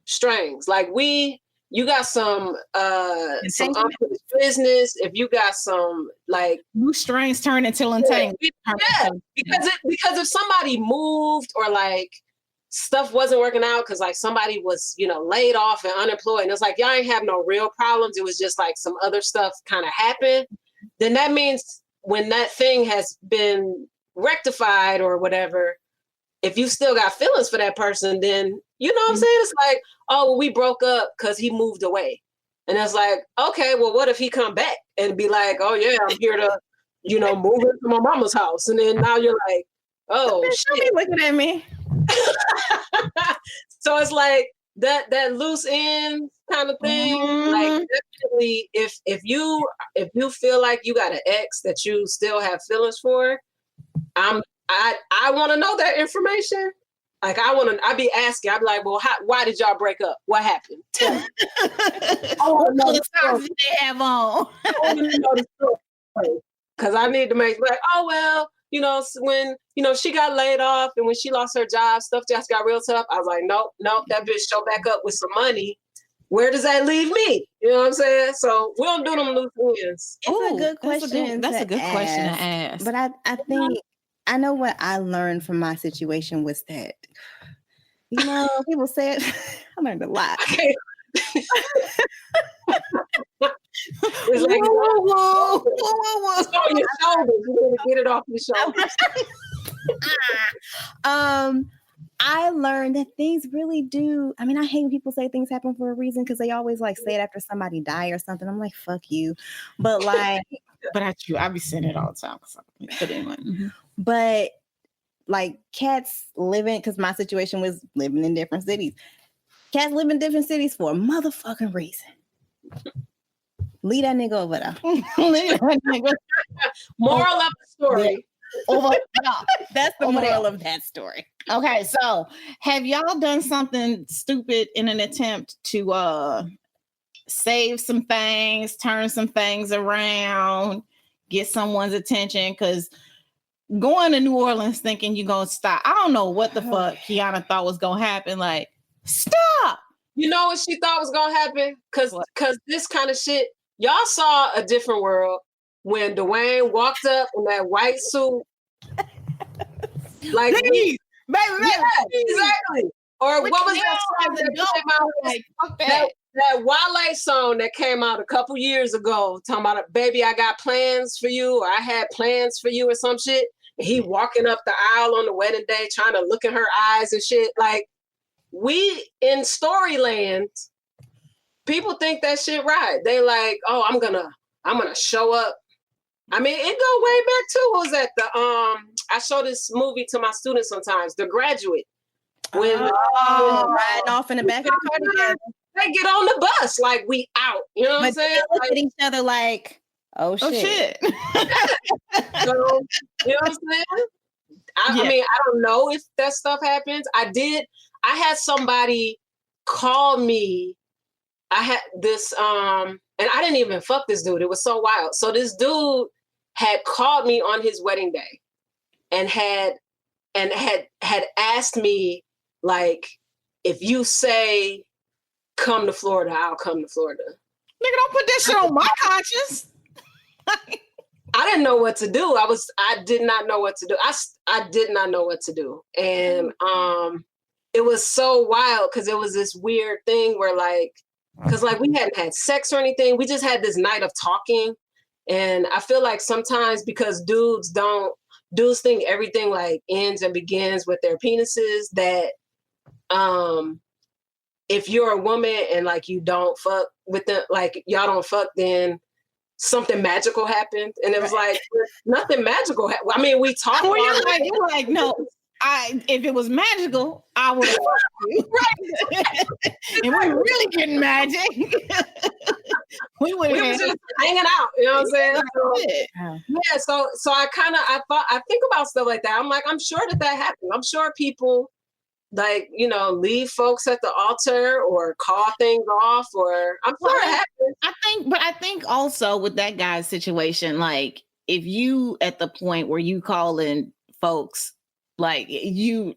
strings. Like you got some unfinished business. If you got some like loose strings turn into entangled. Yeah, because if somebody moved or like stuff wasn't working out because like somebody was, laid off and unemployed, and it's like y'all ain't have no real problems. It was just like some other stuff kind of happened. Then that means when that thing has been rectified or whatever, if you still got feelings for that person, then you know what I'm saying? It's like, oh, well, we broke up because he moved away. And it's like, okay, well, what if he come back and be like, oh yeah, I'm here to, move into my mama's house. And then now you're like, oh, shit. Don't be looking at me. So it's like that loose end kind of thing. Like definitely, if you feel like you got an ex that you still have feelings for, I want to know that information. Like I be asking. I be like, well, why did y'all break up? What happened? Tell me. I want to know the story they have on. I want to know the story because I need to make like, oh well, when she got laid off and when she lost her job, stuff just got real tough. I was like, nope, that bitch show back up with some money. Where does that leave me? You know what I'm saying? So we don't do them loose ends. It's a good question. That's a good question to ask. But I think I know what I learned from my situation was that, people said I learned a lot. Okay. It's like, whoa. It's on your shoulders. You need to get it off your shoulders. I learned that things really do. I mean, I hate when people say things happen for a reason because they always like say it after somebody die or something. I'm like, fuck you. But like, I be saying it all the time. But anyway. But like cats living, because my situation was living in different cities. Cats live in different cities for a motherfucking reason. Leave that nigga over there. Moral of the story. That's the moral of that story. Okay, so have y'all done something stupid in an attempt to save some things, turn some things around, get someone's attention? Because going to New Orleans thinking you're gonna stop. I don't know what the fuck Kiana thought was gonna happen. Like, stop. You know what she thought was gonna happen? Cause this kind of shit, y'all saw a different world when Dwayne walked up in that white suit. Like, baby. Yeah, exactly. Or what was that song that came out? That Wale song that came out a couple years ago, talking about, baby, I got plans for you, or I had plans for you, or some shit. And he walking up the aisle on the wedding day, trying to look in her eyes and shit. Like, we in Storyland, people think that shit right. They like, oh, I'm gonna show up. I mean, it go way back too. What was that? I show this movie to my students sometimes, The Graduate. When riding off in the back of the car together. They get on the bus like we out. You know what I'm saying? They look at each other like, oh shit. So, you know what I'm saying? I mean, I don't know if that stuff happens. I had somebody call me. I had this, and I didn't even fuck this dude. It was so wild. So this dude had called me on his wedding day and had asked me, like, if you say come to Florida, I'll come to Florida. Nigga, don't put that shit on my conscience. I didn't know what to do. I did not know what to do. I did not know what to do. And it was so wild because it was this weird thing where because we hadn't had sex or anything. We just had this night of talking. And I feel like sometimes because dudes think everything like ends and begins with their penises, that if you're a woman and like you don't fuck with them, like y'all don't fuck, then something magical happened. And it was like nothing magical happened. I mean, we talked. Well, you're like, no. If it was magical, I would have you. Right. And we're really getting magic. we were just hanging out, you know what I'm saying? So I think about stuff like that. I'm like, I'm sure that happened. I'm sure people leave folks at the altar or call things off, or I'm sure it happens. I think also with that guy's situation, like if you at the point where you call in folks, like you,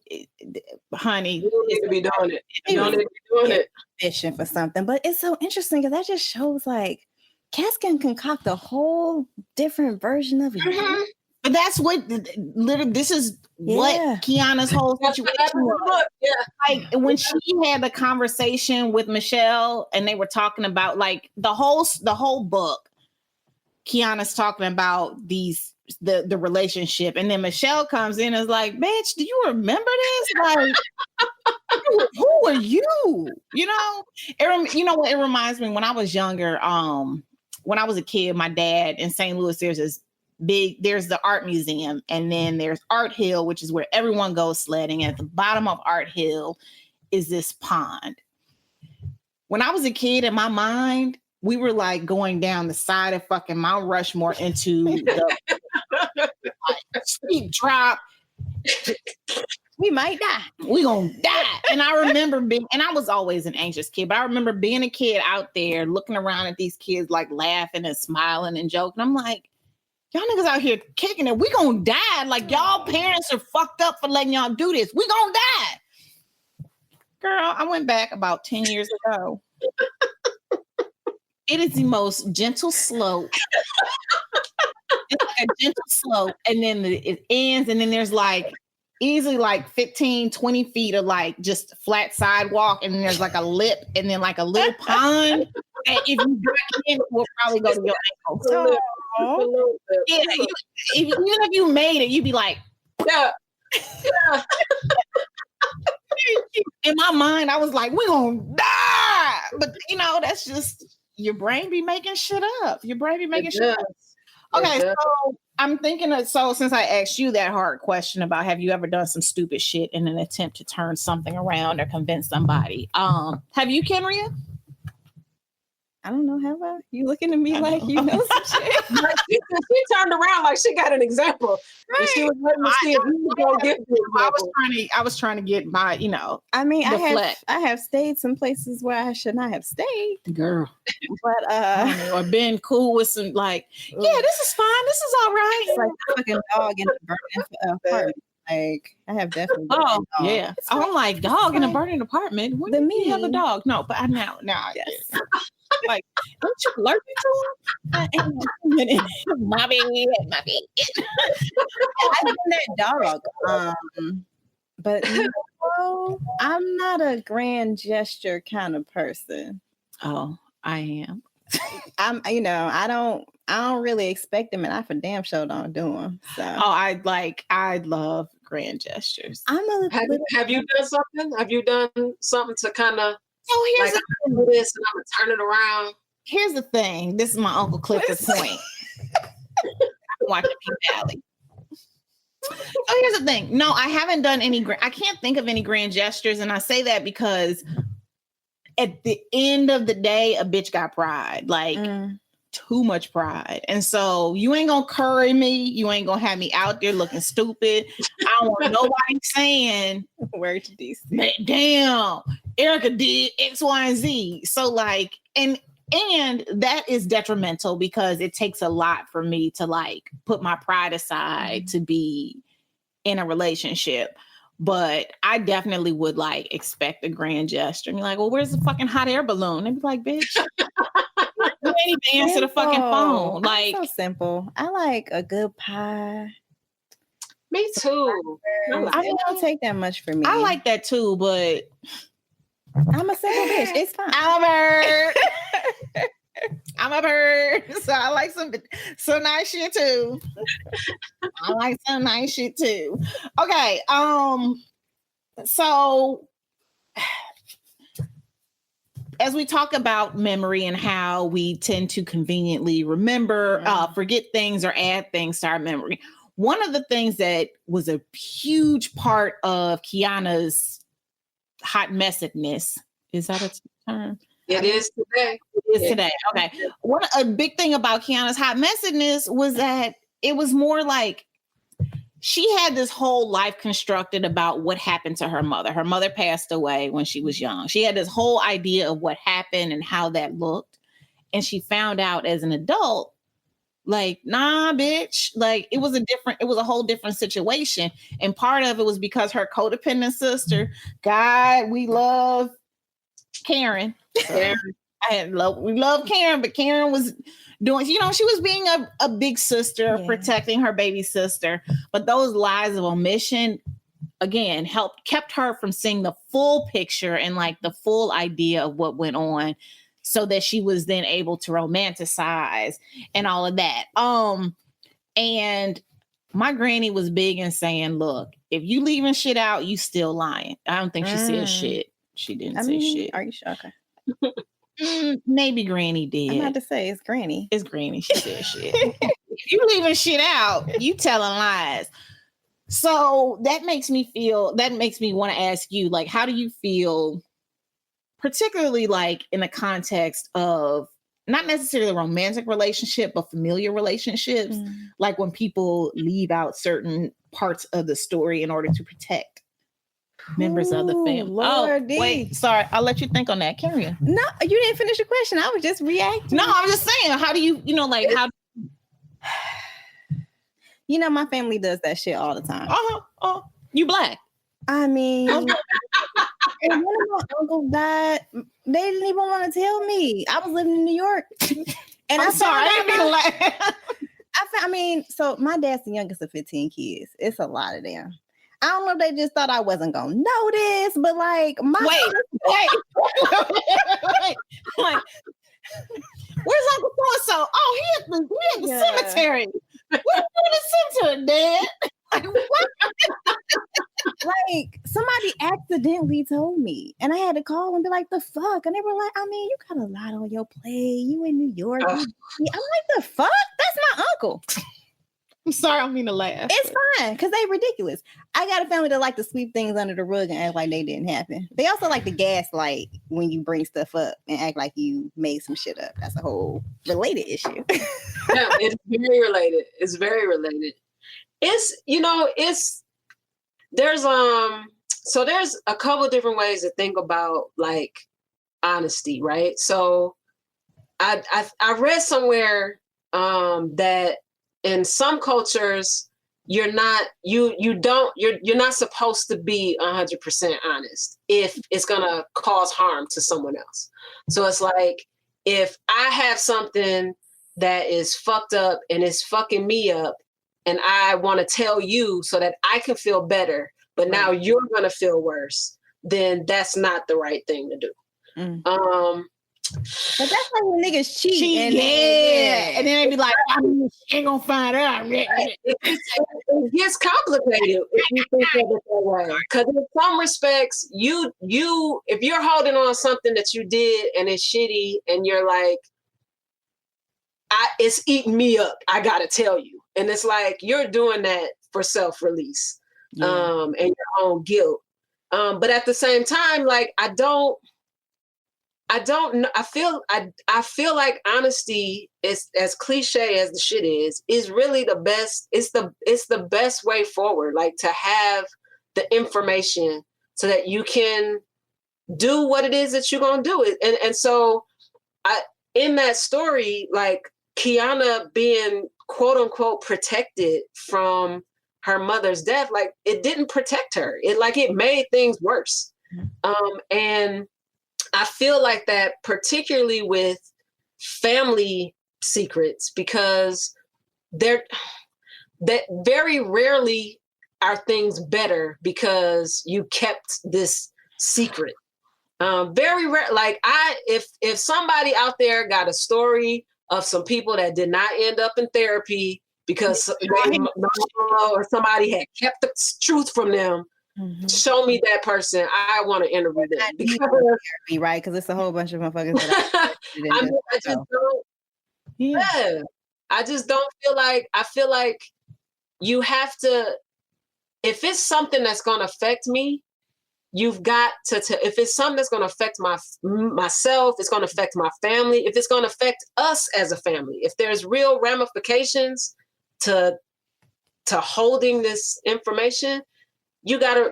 honey, you don't need to be doing it. You don't need to be doing it. Fishing for something. But it's so interesting because that just shows like cats can concoct a whole different version of it. Mm-hmm. But that's what literally this is what Kiana's whole situation was. Yeah. Like when she had the conversation with Michelle and they were talking about like the whole book, Kiana's talking about the relationship, and then Michelle comes in and is like, bitch, do you remember this? Like, who are you? You know what? It reminds me when I was younger, when I was a kid, my dad in St. Louis, there's the art museum, and then there's Art Hill, which is where everyone goes sledding. At the bottom of Art Hill is this pond. When I was a kid, in my mind, we were like going down the side of fucking Mount Rushmore into the steep drop. We might die. We gonna die. And I remember and I was always an anxious kid, but I remember being a kid out there looking around at these kids like laughing and smiling and joking. I'm like, y'all niggas out here kicking it. We gonna die. Like y'all parents are fucked up for letting y'all do this. We gonna die. Girl, I went back about 10 years ago. It is the most gentle slope. It's like a gentle slope. And then it ends. And then there's like easily like 15, 20 feet of like just flat sidewalk. And then there's like a lip and then like a little pond. And if you got in, we'll probably go to your ankle. Yeah, even if you made it, you'd be like, yeah. In my mind, I was like, we're gonna die. But you know, that's just your brain be making shit up. Your brain be making shit up. Okay, so I'm thinking of, so since I asked you that hard question about have you ever done some stupid shit in an attempt to turn something around or convince somebody, have you, Kenrya? I don't know, have I? You looking at me like you know some shit? She turned around like she got an example. Right. And she was letting me see if you could go get the I was trying to get my, you know. I mean, I have stayed some places where I should not have stayed. Girl. But or been cool with some like, yeah, this is fine. This is all right. It's like a fucking dog in a burning apartment. Like, I have definitely. Oh, yeah. I'm like, dog in a burning apartment. When did you have a dog? No, but I now. Yes. Like, don't you lurk into him? My baby. I've been that dog. But no, I'm not a grand gesture kind of person. Oh, I am. I don't really expect them, and I for damn sure don't do them. So. Oh, I love grand gestures. Have you done something? Have you done something to kind of? Oh, here's like, I'm gonna do this and I'm gonna turn it around. Here's the thing. This is my Uncle Clifford's point. Watching P-Valley. So here's the thing. No, I haven't done any. I can't think of any grand gestures, and I say that because at the end of the day, a bitch got pride. Like. Too much pride. And so you ain't gonna curry me. You ain't gonna have me out there looking stupid. I don't want nobody saying word to DC. Damn, Erica did X, Y, and Z. So like, and that is detrimental because it takes a lot for me to like put my pride aside to be in a relationship. But I definitely would like expect a grand gesture and be like, well, where's the fucking hot air balloon? And be like, bitch. You ain't even answer the fucking phone. Like, so simple. I like a good pie. Me too. I don't take that much for me. I like that too, but I'm a simple bitch. It's fine. I'm a bird. I'm a bird. So I like some nice shit too. I like some nice shit too. Okay. So as we talk about memory and how we tend to conveniently remember, forget things or add things to our memory, one of the things that was a huge part of Kiana's hot messedness, is that a term? It is today. It is today. Okay. A big thing about Kiana's hot messedness was that it was more like she had this whole life constructed about what happened to her mother. Her mother passed away when she was young. She had this whole idea of what happened and how that looked. And she found out as an adult, like, nah, bitch, like it was a whole different situation. And part of it was because her codependent sister, God, we love Karen. We love Karen, but Karen was doing, she was being a big sister, protecting her baby sister. But those lies of omission, again, kept her from seeing the full picture and like the full idea of what went on, so that she was then able to romanticize and all of that. And my granny was big in saying, look, if you leaving shit out, you still lying. I don't think she said shit. She didn't say shit. Are you sure? Okay. Maybe Granny did. I'm about to say it's Granny. It's Granny. She said shit. If you leaving shit out, you telling lies. So that makes me want to ask you, like, how do you feel, particularly like in the context of not necessarily a romantic relationship, but familiar relationships, like when people leave out certain parts of the story in order to protect members of the family. Lord wait, sorry, I'll let you think on that, Kenrya. No, you didn't finish the question. I was just reacting. No, I'm just saying, how do you, like, how? My family does that shit all the time. Oh, you Black? I mean, and one of my uncles died. They didn't even want to tell me. I was living in New York, and I'm sorry, I didn't mean to laugh. So my dad's the youngest of 15 kids. It's a lot of them. I don't know if they just thought I wasn't gonna know this, but like wait. Like, where's Uncle so-and-so? Oh, he at the cemetery. What are you doing in the cemetery, Dad? Like somebody accidentally told me, and I had to call and be like, "The fuck?" And they were like, "I mean, you got a lot on your plate. You in New York." I'm like, "The fuck? That's my uncle." I'm sorry, I don't mean to laugh. It's fine, because they ridiculous. I got a family that like to sweep things under the rug and act like they didn't happen. They also like to gaslight when you bring stuff up and act like you made some shit up. That's a whole related issue. Yeah, it's very related. It's very related. There's a couple of different ways to think about like honesty, right? So I read somewhere that in some cultures you're not supposed to be 100% honest if it's gonna cause harm to someone else. So it's like, if I have something that is fucked up and it's fucking me up, and I want to tell you so that I can feel better, but now you're gonna feel worse, then that's not the right thing to do. But that's like when niggas cheat. And then they be like, she ain't gonna find out. It gets complicated if you think of it that way. Because in some respects, if you're holding on something that you did and it's shitty, and you're like, it's eating me up, I gotta tell you. And it's like, you're doing that for self-release, and your own guilt. But at the same time, like, I feel like honesty is, as cliche as the shit is really the best. It's the best way forward. Like, to have the information so that you can do what it is that you're gonna do it. And so in that story, like, Kiana being quote unquote protected from her mother's death, like, it didn't protect her. It made things worse. And I feel like that particularly with family secrets, because that very rarely are things better because you kept this secret. Very rare. Like, if somebody out there got a story of some people that did not end up in therapy because or somebody had kept the truth from them, show me that person. I want to interview them. Because, therapy, right? Because it's a whole bunch of motherfuckers that I just don't. Yeah, I just don't feel like. I feel like you have to. If it's something that's going to affect me, you've got to. If it's something that's going to affect myself, it's going to affect my family. If it's going to affect us as a family, if there's real ramifications to holding this information, you gotta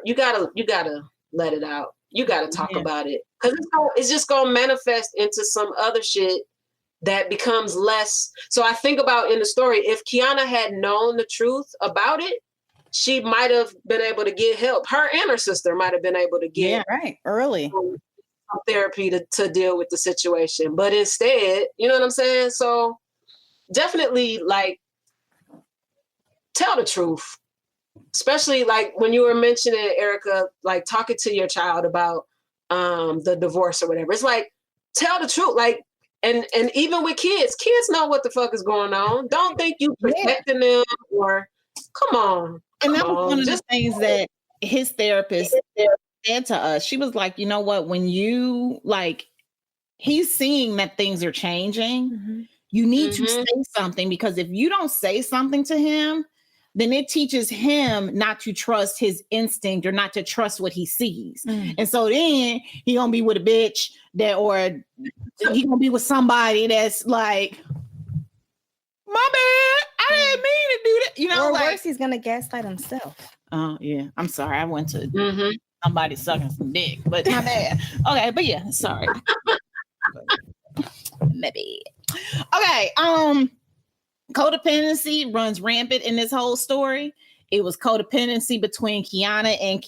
let it out. You gotta talk about it, because it's just gonna manifest into some other shit that becomes less. So I think about in the story, if Kiana had known the truth about it, she might have been able to get help. Her and her sister might have been able to get early therapy to deal with the situation. But instead, you know what I'm saying? So definitely, like, tell the truth. Especially like when you were mentioning, Erica, like talking to your child about the divorce or whatever. It's like, tell the truth. Like, and even with kids know what the fuck is going on. Don't think you protecting them, or come on. And that was one of the things that his therapist said to us. She was like, you know what, when you, like, he's seeing that things are changing, you need to say something, because if you don't say something to him, then it teaches him not to trust his instinct or not to trust what he sees. And so then he gonna be with a bitch or he gonna be with somebody that's like, my bad, I didn't mean to do that. You know, or like, worse, he's gonna gaslight himself. Oh yeah, I'm sorry. I went to somebody sucking some dick, but my bad. Okay, but yeah, sorry. Maybe. Okay. Codependency runs rampant in this whole story. It was codependency between Kiana and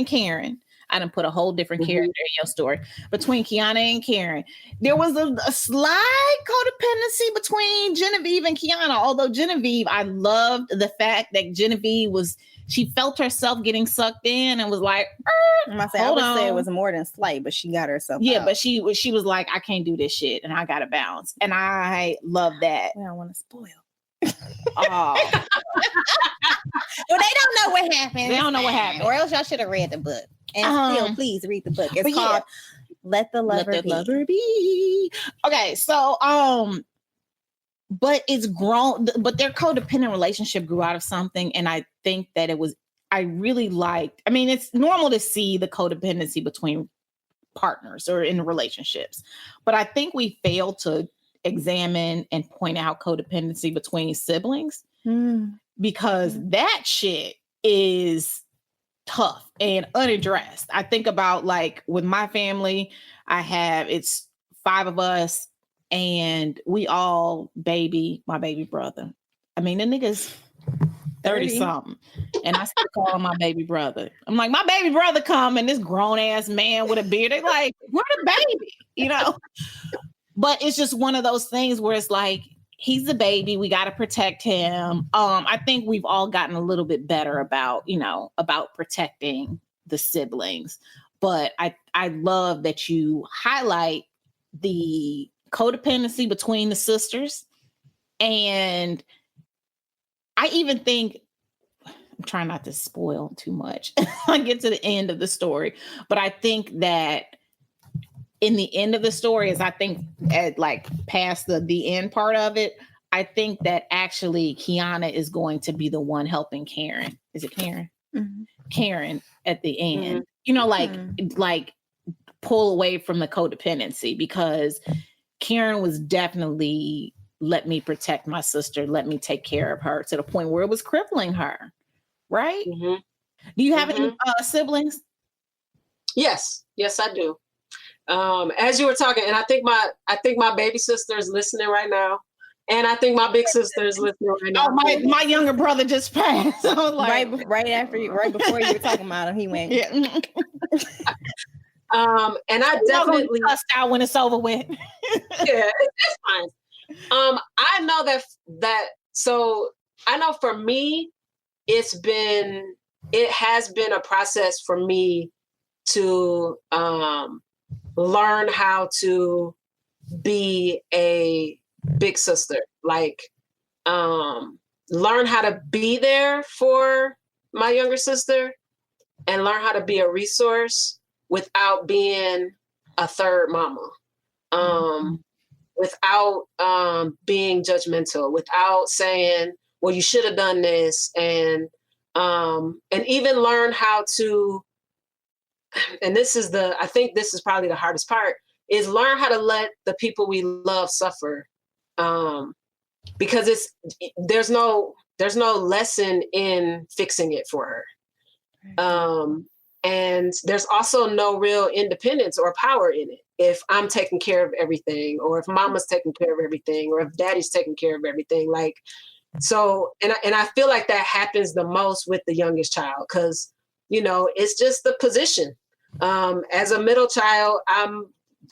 Karen. I done put a whole different character in your story. Between Kiana and Karen, there was a slight codependency between Genevieve and Kiana. Although Genevieve, I loved the fact that Genevieve she felt herself getting sucked in and was like, I would say it was more than slight, but she got herself out. But she was like, I can't do this shit and I gotta bounce. And I love that. I don't want to spoil. Oh. Well, they don't know what happened. They don't know what happened. Or else y'all should have read the book. And still, please read the book. It's called Let the Lover Be. Okay, so but it's grown, but their codependent relationship grew out of something. And I think that I really liked, I mean, it's normal to see the codependency between partners or in relationships, but I think we fail to examine and point out codependency between siblings because that shit is tough and unaddressed. I think about like with my family, it's 5 of us and we all baby my baby brother. I mean, the nigga's 30 something and I still call him my baby brother. I'm like, my baby brother come and this grown ass man with a beard. They're like, we're the baby, you know? But it's just one of those things where it's like, he's the baby. We got to protect him. I think we've all gotten a little bit better about protecting the siblings. But I love that you highlight the codependency between the sisters. And I even think, I'm trying not to spoil too much. I get to the end of the story, but I think that in the end of the story is, I think at like past the end part of it, I think that actually Kiana is going to be the one helping Karen. Is it Karen? Mm-hmm. Karen at the end, like pull away from the codependency, because Karen was definitely, let me protect my sister, let me take care of her, to the point where it was crippling her. Right? Mm-hmm. Do you have any siblings? Yes, I do. As you were talking, and I think my baby sister is listening right now, and I think my big sister is listening right now. Oh, my younger brother just passed. I was like, right before you were talking about him, he went. Yeah. And I definitely cussed out when it's over with. Yeah, it's fine. I know that. So I know for me, it has been a process for me to learn how to be a big sister, like learn how to be there for my younger sister and learn how to be a resource without being a third mama, without being judgmental, without saying, well, you should have done this, and even learn how to, and I think this is probably the hardest part, is learn how to let the people we love suffer. Because there's no lesson in fixing it for her. And there's also no real independence or power in it. If I'm taking care of everything, or if mama's taking care of everything, or if daddy's taking care of everything, like, so, and I feel like that happens the most with the youngest child, because, it's just the position. As a middle child,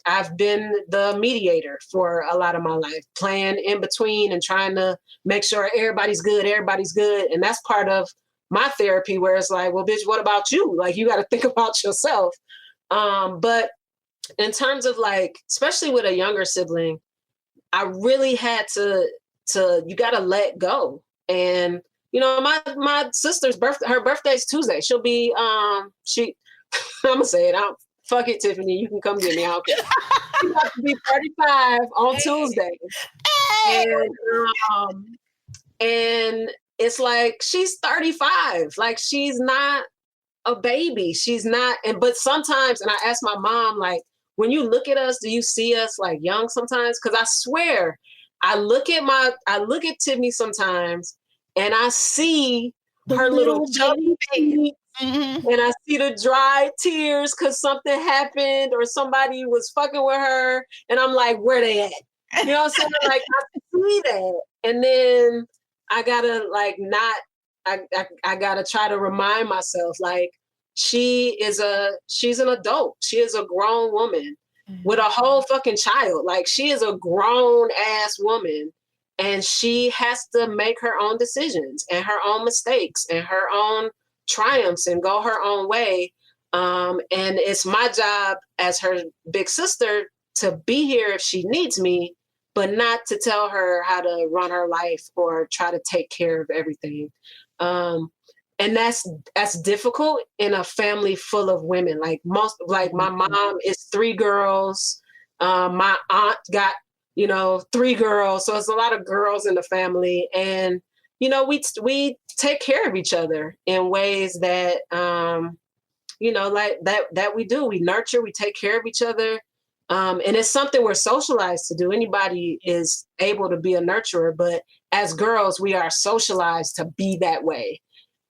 I've been the mediator for a lot of my life, playing in between and trying to make sure everybody's good. And that's part of my therapy, where it's like, well, bitch, what about you? Like, you got to think about yourself. But in terms of like, especially with a younger sibling, I really had to you got to let go. And, my sister's her birthday's Tuesday. She'll be, I'm gonna say it out. Fuck it, Tiffany. You can come get me out there. She's about to be 35 on Tuesday. And And it's like, she's 35. Like, she's not a baby. She's not. But sometimes, and I ask my mom, like, when you look at us, do you see us like young sometimes? Because I swear, I look at Timmy sometimes and I see her little chubby feet, and I see the dry tears because something happened or somebody was fucking with her. And I'm like, where they at? You know what I'm saying? Like, I see that. And then I gotta like I gotta try to remind myself, like, she's an adult. She is a grown woman with a whole fucking child. Like, she is a grown ass woman, and she has to make her own decisions and her own mistakes and her own triumphs and go her own way. And it's my job as her big sister to be here if she needs me, but not to tell her how to run her life or try to take care of everything. And that's difficult in a family full of women. Like my mom is 3 girls. My aunt got, 3 girls. So it's a lot of girls in the family. And, we take care of each other in ways that, like that we do. We nurture, we take care of each other. And it's something we're socialized to do. Anybody is able to be a nurturer, but as girls, we are socialized to be that way.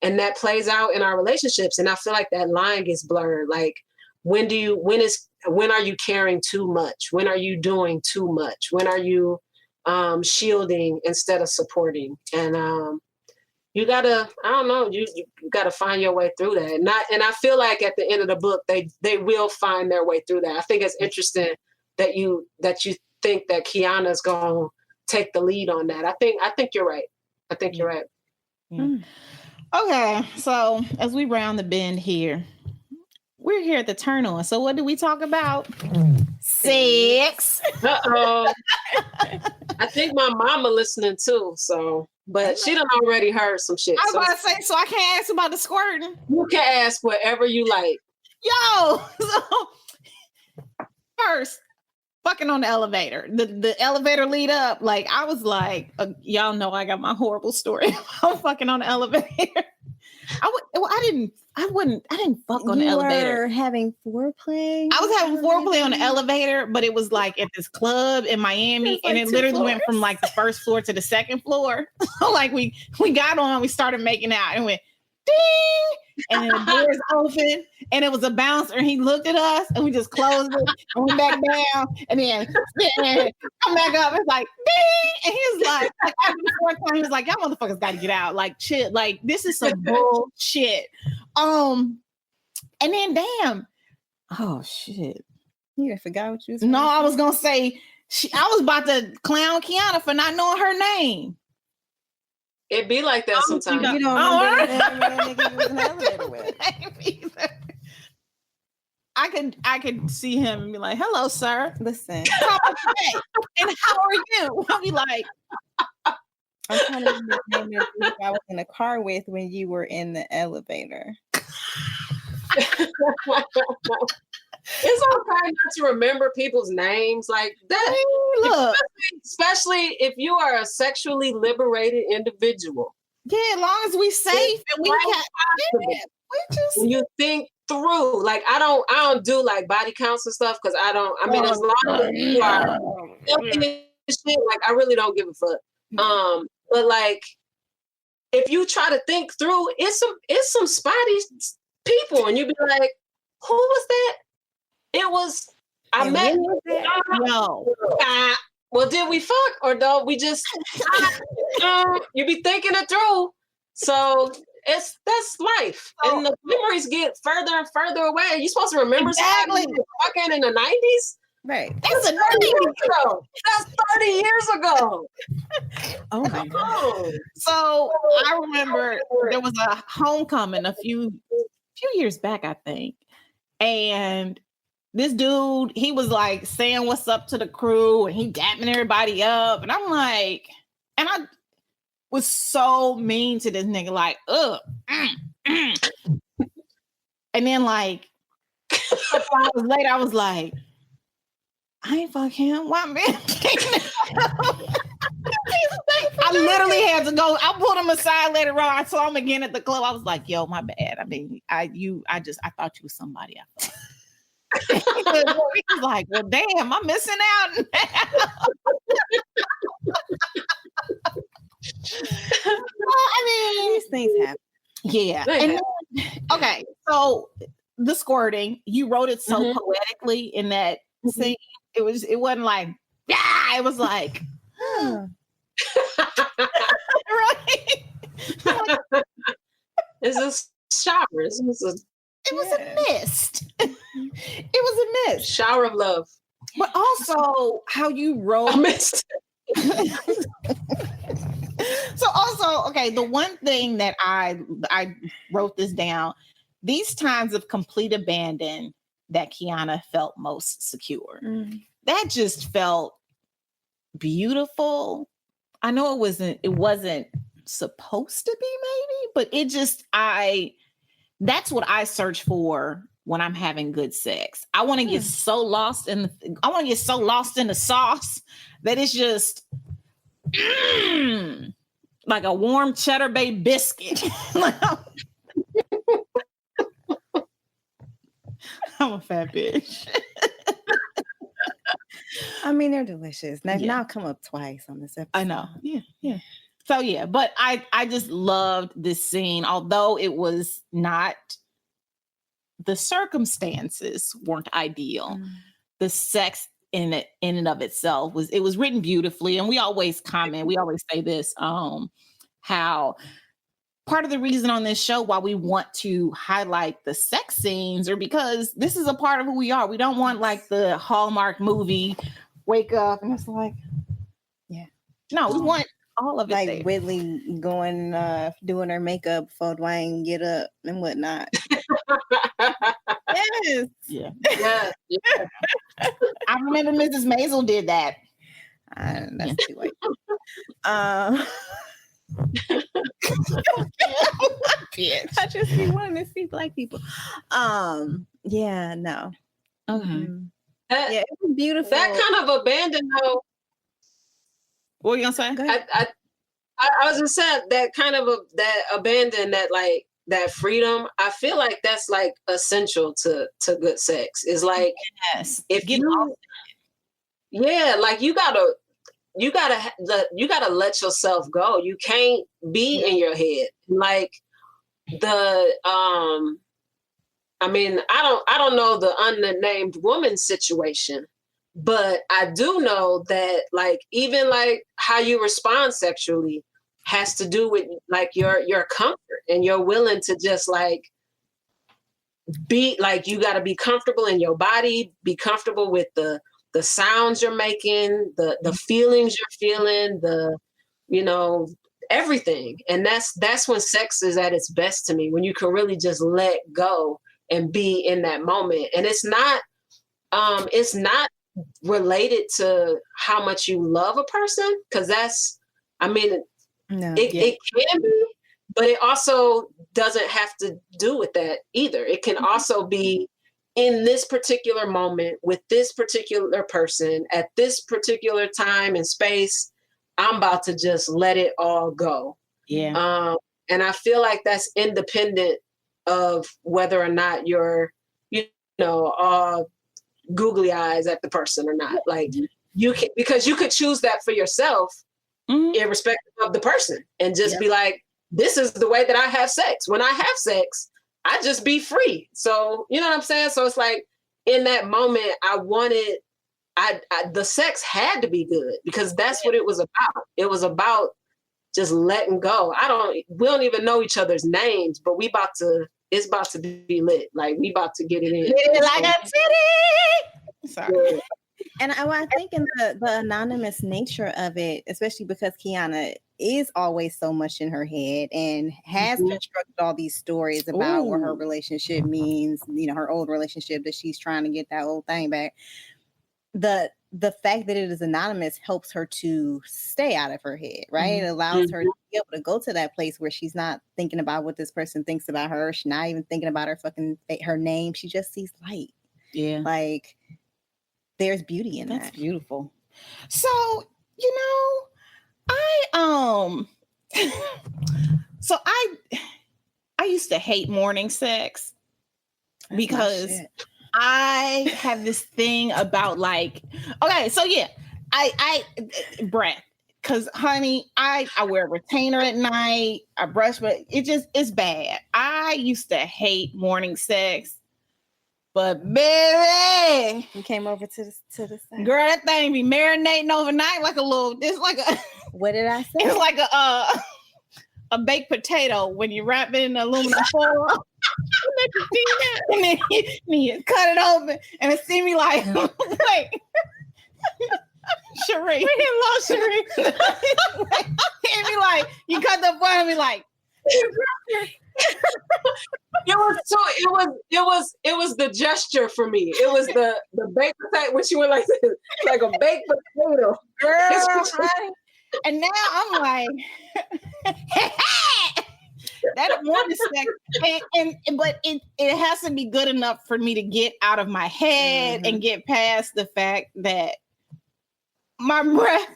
And that plays out in our relationships. And I feel like that line gets blurred. Like, when are you caring too much? When are you doing too much? When are you shielding instead of supporting? And you gotta, I don't know, you gotta find your way through that. And I feel like at the end of the book, they will find their way through that. I think it's interesting that you think that Kiana's gonna take the lead on that. I think you're right. I think you're right. Yeah. Okay, so as we round the bend here, we're here at the turn on. So what do we talk about? Sex. Uh-oh. I think my mama listening too, so, but she done already heard some shit. I was about to say, so I can't ask about the squirting. You can ask whatever you like. Yo, so first, fucking on the elevator. The elevator lead up, like, I was like, y'all know I got my horrible story. I'm fucking on the elevator. I didn't fuck on the elevator. You were having foreplay? I was having foreplay on the elevator, but it was like at this club in Miami, and it literally went from like the first floor to the second floor. So like we got on, we started making out, and went ding, and then the doors open, and it was a bouncer, and he looked at us, and we just closed it and went back down, and then come back up. It's like ding, and he was like after the 4th time, he was like, y'all motherfuckers got to get out, like shit, like this is some bullshit. And then damn, oh shit, you forgot what you was. No, I was gonna say I was about to clown Kiana for not knowing her name. It be like that sometimes. You don't remember that nigga you was in the elevator with. I could see him and be like, "Hello, sir. Listen, and how are you?" I'll be like, I'm trying to remember the name of the I was in the car with when you were in the elevator. It's okay not to remember people's names like that. Look, especially if you are a sexually liberated individual. Yeah, as long as we safe and we when you think through, like I don't do like body counts and stuff because as long as you are shit, like I really don't give a fuck. But like if you try to think through, it's some spotty people, and you'd be like, who was that? It was I met. No. Well, did we fuck or don't we just? You be thinking it through, so that's life, and the memories get further and further away. You're supposed to remember somebody fucking in the 90s, right? That's 30 years ago. That's 30 years ago. Oh my God. So I remember there was a homecoming a few years back, I think, and this dude, he was like saying what's up to the crew and he dapping everybody up. And I'm like, and I was so mean to this nigga, like, And then like a couple hours later, I was like, I ain't fuck him. Why man? I literally had to go. I pulled him aside later on. I saw him again at the club. I was like, yo, my bad. I mean, I thought you was somebody. I thought. He was like, well, damn, I'm missing out now. Well, I mean, These things happen. yeah. And then, okay, so the squirting, you wrote it so poetically in that scene. It wasn't like, yeah, it was like, right? It's a shower. It was a mist. It was a mist. Shower of love. But also how you wrote. A mist. So also, okay, the one thing that I wrote this down, these times of complete abandon that Kiana felt most secure. That just felt beautiful. I know it wasn't supposed to be maybe, but it just that's what I search for when I'm having good sex. I want to get so lost in the sauce that it's just like a warm Cheddar Bay biscuit. I'm a fat bitch. I mean, they're delicious. They've now come up twice on this episode. I know. Yeah. So yeah, but I just loved this scene, although it was not, the circumstances weren't ideal. The sex in and of itself was written beautifully, and we always say this, how part of the reason on this show why we want to highlight the sex scenes are because this is a part of who we are. We don't want like the Hallmark movie, wake up and it's like, no, we want all of it. Like there. Whitley going doing her makeup before Dwayne get up and whatnot. Yes. Yeah. Yeah. I remember Mrs. Maisel did that. That's too late. I just be wanting to see Black people. Yeah, no. Okay. Yeah, it was beautiful. That kind of abandon, though. What were you gonna say? I was gonna say that kind of that abandon, that like that freedom. I feel like that's like essential to good sex. Is like, yes, if you, like you gotta let yourself go. You can't be in your head. Like I mean, I don't know the unnamed woman situation, but I do know that like even like how you respond sexually has to do with like your comfort, and you're willing to just like be like, you got to be comfortable in your body, be comfortable with the sounds you're making, the feelings you're feeling, everything. And that's when sex is at its best to me, when you can really just let go and be in that moment. And it's not related to how much you love a person, because that's, I mean, it can be, but it also doesn't have to do with that either. It can also be in this particular moment with this particular person at this particular time and space. I'm about to just let it all go. Yeah. And I feel like that's independent of whether or not you're, googly eyes at the person or not. Like you can, because you could choose that for yourself, irrespective of the person, and just be like, this is the way that I have sex. When I have sex, I just be free. So, you know what I'm saying? So it's like in that moment, the sex had to be good, because that's what it was about. It was about just letting go. We don't even know each other's names, but it's about to be lit. Like we about to get it in. Like a titty. Sorry. Yeah. And I think in the anonymous nature of it, especially because Kiana is always so much in her head and has constructed all these stories about what her relationship means, her old relationship, that she's trying to get that old thing back. The fact that it is anonymous helps her to stay out of her head, right? It allows her to be able to go to that place where she's not thinking about what this person thinks about her. She's not even thinking about her name. She just sees light. Yeah. Like, there's beauty in that. That's beautiful. So, I So I used to hate morning sex because I have this thing about like, okay, so yeah, I breath. Cause honey, I wear a retainer at night. I brush, but it's bad. I used to hate morning sex, but baby, You came over to the side. girl, that thing be marinating overnight like a little. It's like a. What did I say? It's like a baked potato when you wrap it in aluminum foil. And then you cut it open, and it see me like, wait. Sheree. We didn't lost Sheree. And be like, you cut the foil and be like, it was the gesture for me. It was the baked potato when she went like this, like a baked potato. girl. And now I'm like, that morning sex, but it has to be good enough for me to get out of my head and get past the fact that my breath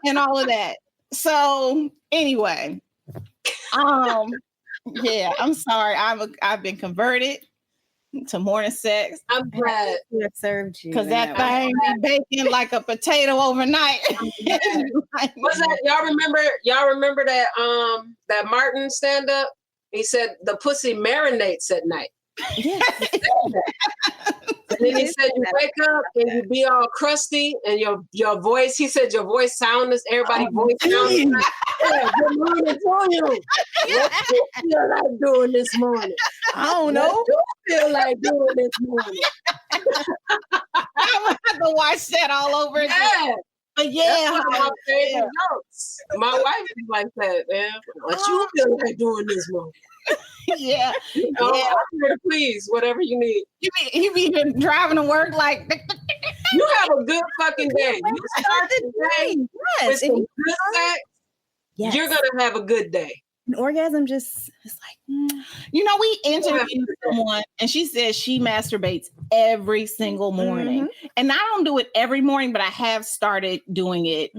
and all of that. So anyway, yeah, I'm sorry. I've been converted to morning sex. I'm glad who have served you. Because that thing be baking like a potato overnight. What's that? Y'all remember that that Martin stand up? He said the pussy marinates at night. Yeah. And then he said you wake up and you be all crusty and your voice, he said your voice soundless, everybody's voice soundless. Yeah, good morning to you. What do you feel like doing this morning? I don't know. What do you feel like doing this morning? I'm gonna have to watch that all over again. Yeah. But yeah, That's one of my favorite jokes. My wife is like that, man. What you feel like doing this morning? yeah. You know, I'm here to please, whatever you need. You be driving to work like You have a good fucking day. You start the day with some good sex, you're gonna have a good day. An orgasm just it's like you know, we interviewed someone and she says she masturbates every single morning. And I don't do it every morning, but I have started doing it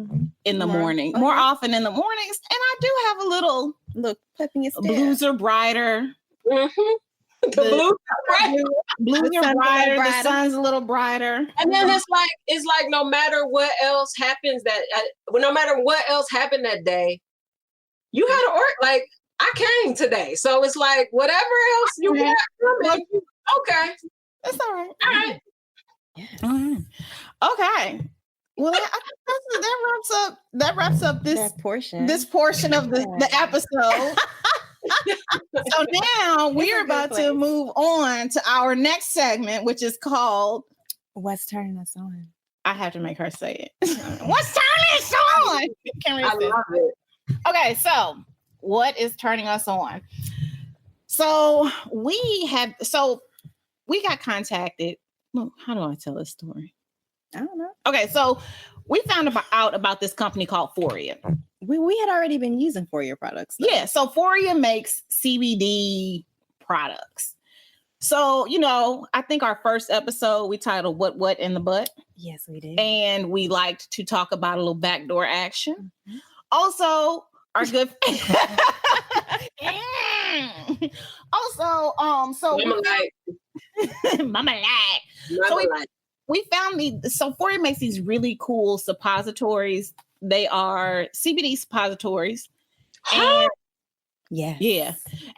in the morning, more often in the mornings. And I do have a little look, pepping your step. Blues are brighter. The blues are brighter. The sun's a little brighter. And then it's like no matter what else happens no matter what else happened that day, you had to work. Like I came today, so it's like whatever else you got, okay, that's all right. All right. Yeah. Okay. Well, that wraps up this portion of the episode. So now we're about to move on to our next segment, which is called What's Turning Us On? I have to make her say it. What's turning us on? I love it. Okay, so what is turning us on? So we got contacted. Look, how do I tell this story? I don't know. Okay, so we found out about this company called Foria. We had already been using Foria products, though. Yeah, so Foria makes CBD products. So, you know, I think our first episode we titled What in the Butt? Yes, we did. And we liked to talk about a little backdoor action. Also, our good so Mama like. So we found Foria makes these really cool suppositories. They are CBD suppositories. And yeah.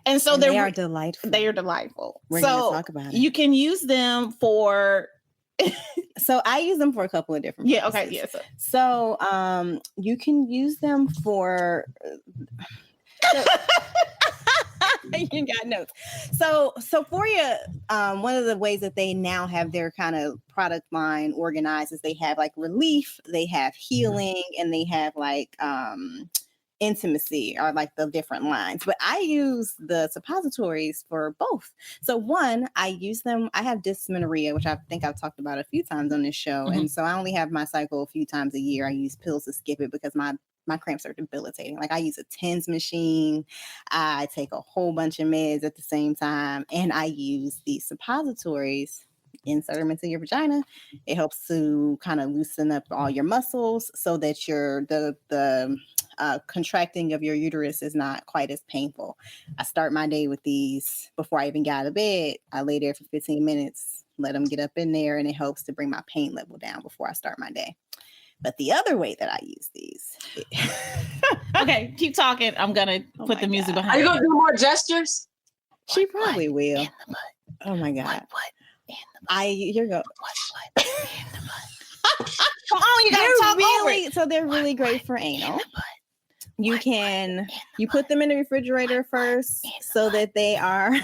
And so they are delightful. They are delightful. We're going to talk about it. You can use them for so I use them for a couple of different purposes. Okay, yes. So you can use them for you got notes. So Foria, one of the ways that they now have their kind of product line organized is they have like relief, they have healing, and they have like intimacy are like the different lines. But I use the suppositories for both. So one, I use them. I have dysmenorrhea, which I think I've talked about a few times on this show. And so I only have my cycle a few times a year. I use pills to skip it because my cramps are debilitating. Like I use a TENS machine. I take a whole bunch of meds at the same time. And I use these suppositories insert them into your vagina. It helps to kind of loosen up all your muscles so that the contracting of your uterus is not quite as painful. I start my day with these before I even get out of bed. I lay there for 15 minutes, let them get up in there, and it helps to bring my pain level down before I start my day. But the other way that I use these. Okay, keep talking. I'm gonna put the music behind. Are you gonna do more gestures? She probably will. In the butt. Oh my God. What? In the butt. Here you go. What? In the butt. Come on, you gotta talk over it. So they're really great for anal. You put them in the refrigerator first so that they are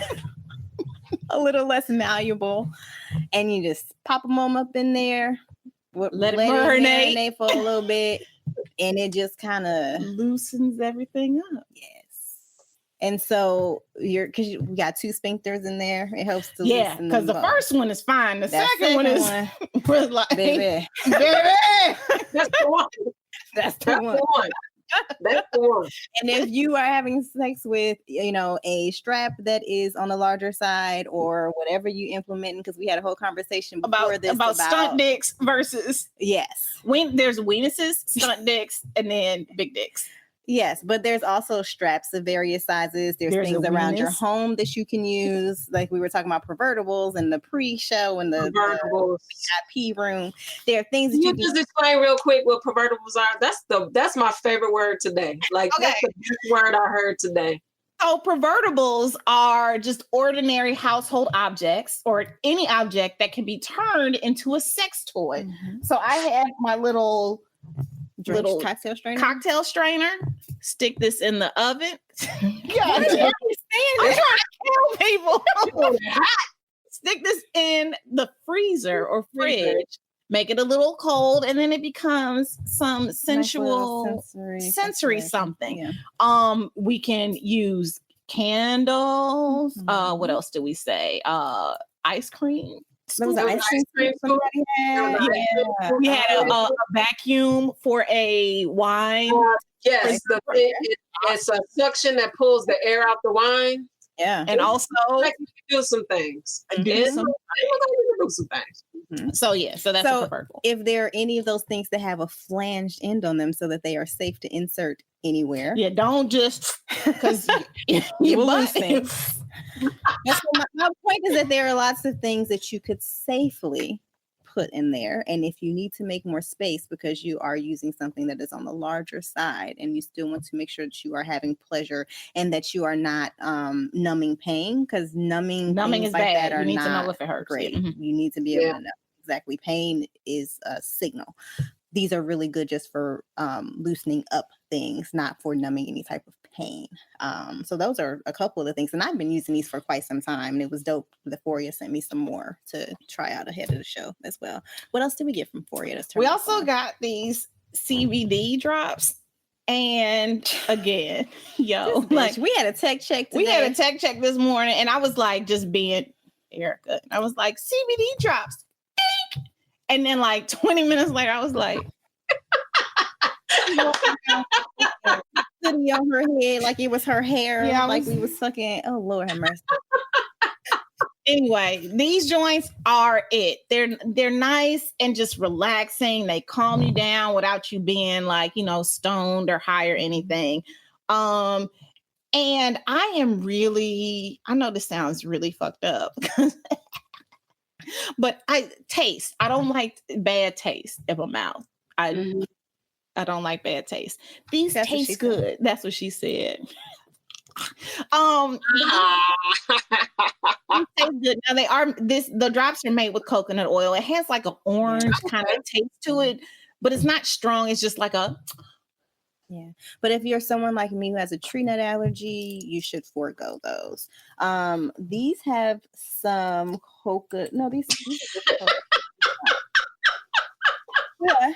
a little less malleable, and you just pop them up in there. Let it marinate for a little bit, and it just kind of loosens everything up. Yes. And so because we got 2 sphincters in there, it helps to loosen because the first one is fine. The second one was like, baby. That's the one. That's the one. That's the one. And if you are having sex with, a strap that is on the larger side or whatever you implementing, because we had a whole conversation about stunt dicks versus when there's weenuses, stunt dicks, and then big dicks. Yes, but there's also straps of various sizes. There's things around your home that you can use. Like we were talking about pervertables and the pre-show and the VIP room. There are things that you just explain real quick what pervertables are. That's my favorite word today. Like that's the best word I heard today. So pervertables are just ordinary household objects or any object that can be turned into a sex toy. Mm-hmm. So I have my little cocktail strainer. Stick this in the oven. I'm trying to kill people. Stick this in the freezer or fridge. Make it a little cold, and then it becomes some sensual sensory something. Yeah. We can use candles. Mm-hmm. What else do we say? Ice cream. There was an ice cream somebody had. Yeah. We had a vacuum for a wine. Yes, it's a suction that pulls the air out the wine. Yeah, and also you can do some things. Do some things. Mm-hmm. So that's a pervertible. If there are any of those things that have a flanged end on them, so that they are safe to insert anywhere. Yeah, don't just because you will lose things. My point is that there are lots of things that you could safely put in there, and if you need to make more space because you are using something that is on the larger side, and you still want to make sure that you are having pleasure and that you are not numbing pain, because numbing is like bad. That are you need not to know if it hurts. Great. Mm-hmm. You need to be able to know exactly. Pain is a signal. These are really good just for loosening up things, not for numbing any type of pain. So those are a couple of the things. And I've been using these for quite some time. And it was dope. The Foria sent me some more to try out ahead of the show as well. What else did we get from Foria? We also got these CBD drops. And again, we had a tech check today. We had a tech check this morning. And I was like, just being Erica. I was like, CBD drops. And then 20 minutes later, I was like, sitting on her head like it was her hair. Yeah, we was sucking. Oh, Lord have mercy. Anyway, these joints are it. They're nice and just relaxing. They calm you down without you being stoned or high or anything. And I know this sounds really fucked up. But I don't like bad taste in my mouth. I don't like bad taste. These taste good. That's what she said. They taste good. Now the drops are made with coconut oil. It has an orange kind of taste to it, but it's not strong. It's just yeah. But if you're someone like me who has a tree nut allergy, you should forego those. These have some coconut. No, these are what?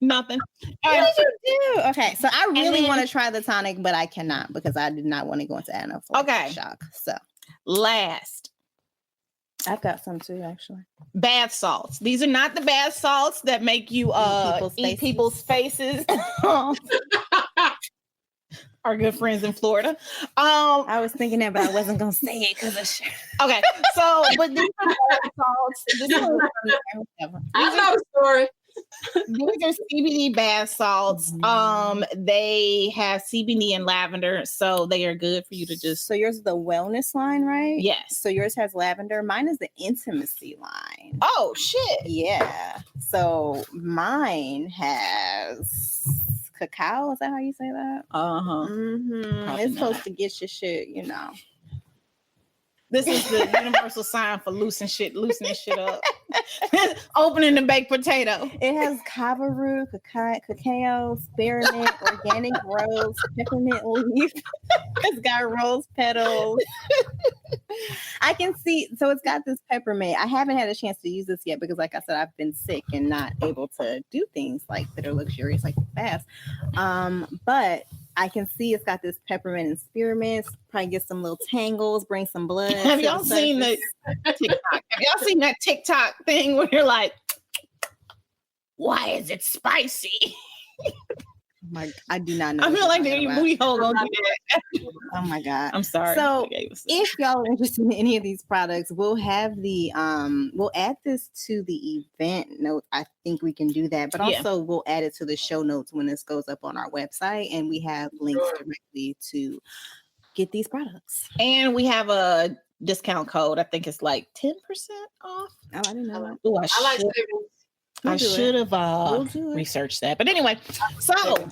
Nothing. What did you do? Okay, so I really want to try the tonic, but I cannot because I did not want to go into anaphylactic shock. So last. I've got some too, actually. Bath salts. These are not the bath salts that make you eat people's faces. Or our good friends in Florida. I was thinking that, but I wasn't gonna say it because Okay, so but these are bath salts. I know the story. These are CBD bath salts. They have CBD and lavender, so they are good for you to just. So yours is the wellness line, right? Yes. So yours has lavender. Mine is the intimacy line. Oh shit! Yeah. So mine has cacao. Is that how you say that? Probably It's not. supposed to get your shit, you know. This is the universal sign for loosening shit up. Opening the baked potato. It has kava root, cacao, spearmint, organic rose, peppermint leaf. It's got rose petals. I can see, so it's got this peppermint. I haven't had a chance to use this yet because, like I said, I've been sick and not able to do things like that are luxurious, like fast. But I can see it's got this peppermint and spearmint. Probably get some little tangles, bring some blood. Have y'all seen the TikTok? Have y'all seen that TikTok thing where you're like, why is it spicy? I do not know. I feel like your booty hole gonna do that. Oh my God. I'm sorry. So if y'all are interested in any of these products, we'll have the we'll add this to the event note. I think we can do that, but also we'll add it to the show notes when this goes up on our website, and we have links directly to get these products. And we have a discount code. I think it's like 10% off. Oh, I didn't know that. Ooh, I should have researched that. But anyway, so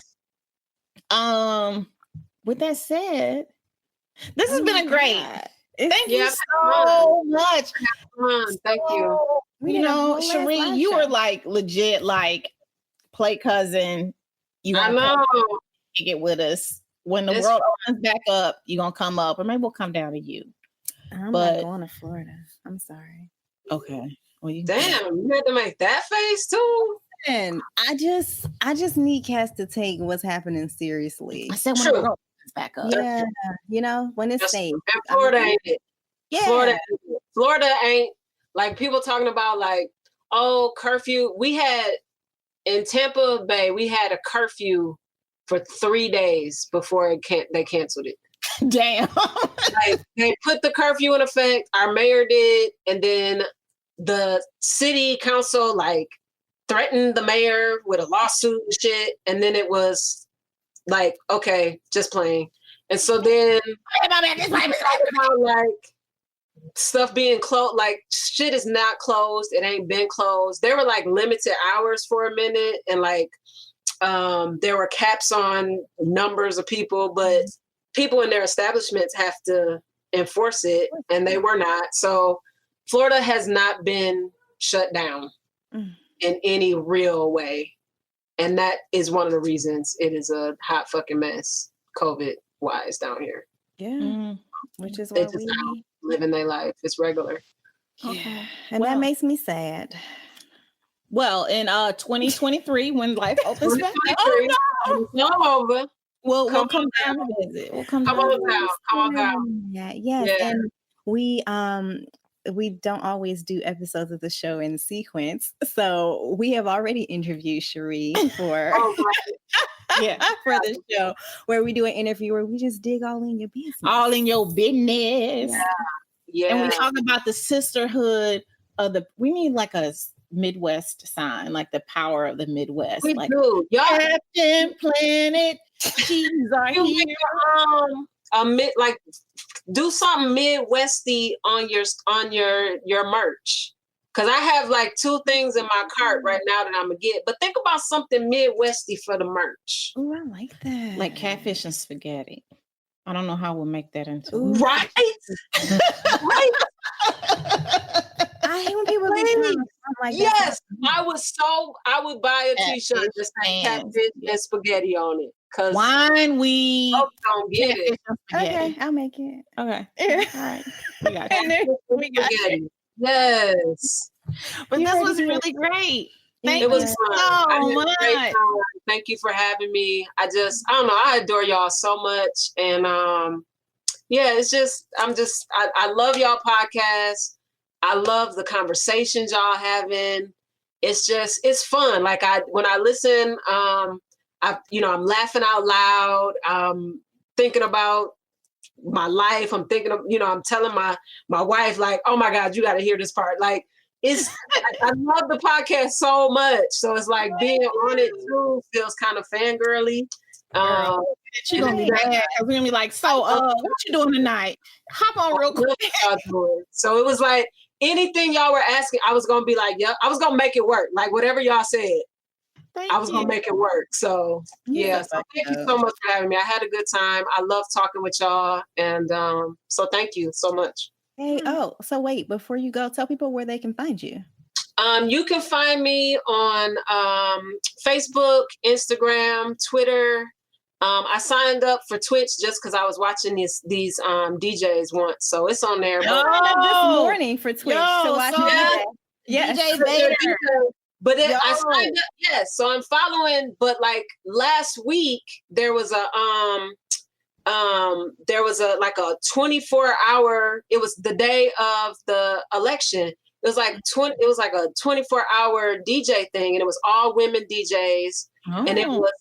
with that said, this has been a great. Thank you so much. Thank you. You know, Sheree, you were like legit like play cousin. I know. Get with us. When the world opens back up, you're gonna come up, or maybe we'll come down to you. I'm not going to Florida. I'm sorry. Okay. Well, you And I just need Cass to take what's happening seriously. I said when the world opens back up. Yeah, you know, when it's safe. And Florida ain't it. Yeah. Florida ain't like people talking about like, oh, curfew. We had in Tampa Bay, we had a curfew for 3 days before they canceled it. Damn. Like they put the curfew in effect. Our mayor did, and then the city council like threatened the mayor with a lawsuit and shit. And then it was like, okay, just playing. And so then about like stuff being closed, like shit is not closed. It ain't been closed. There were like limited hours for a minute, and like there were caps on numbers of people, but people in their establishments have to enforce it, and they were not. So Florida has not been shut down in any real way. And that is one of the reasons it is a hot fucking mess, COVID wise down here. Yeah. Which is why we living their life. It's regular. Okay. And that makes me sad. Well, in 2023, when life opens back up, it's not over. We'll come down to visit. We'll come on down. Yeah, yes. Yeah. And we don't always do episodes of the show in sequence. So we have already interviewed Sheree for for the show, where we do an interview where we just dig all in your business. All in your business. Yeah. And we talk about the sisterhood of we need like a Midwest sign, like the power of the Midwest. We like do. Y'all Captain Planet. She's our hero. Like do something Midwesty on your merch. Cause I have like 2 things in my cart right now that I'm gonna get. But think about something Midwesty for the merch. Oh, I like that. Like catfish and spaghetti. I don't know how we'll make that into right. Right. I hate when people leave. Like yes, I would buy a t-shirt just like catfish and spaghetti on it. Cause wine we don't get it. Okay, I'll make it. Okay. All right. We got it. Yes. But this was really great. Thank you so much. Thank you for having me. I don't know. I adore y'all so much. And it's just, I love y'all podcast. I love the conversations y'all having. It's fun. Like when I listen, I'm laughing out loud. thinking about my life. I'm thinking of, I'm telling my wife, like, oh my God, you got to hear this part. Like, I love the podcast so much. So it's like being on it too feels kind of fangirly. She's gonna be bad. We're gonna be like, so what you doing tonight? Hop on real quick. So it was like anything y'all were asking, I was gonna be like, yeah, I was gonna make it work. Like whatever y'all said, I was gonna make it work. So yeah, so thank you so much for having me. I had a good time. I love talking with y'all, and so thank you so much. Hey, so wait, before you go, tell people where they can find you. You can find me on Facebook, Instagram, Twitter. I signed up for Twitch just because I was watching these DJs once, so it's on there. But I signed up this morning for Twitch to watch DJ Vader. But I signed up, yes. So I'm following. But like last week, there was a 24-hour. It was the day of the election. It was like a 24-hour DJ thing, and it was all women DJs, and it was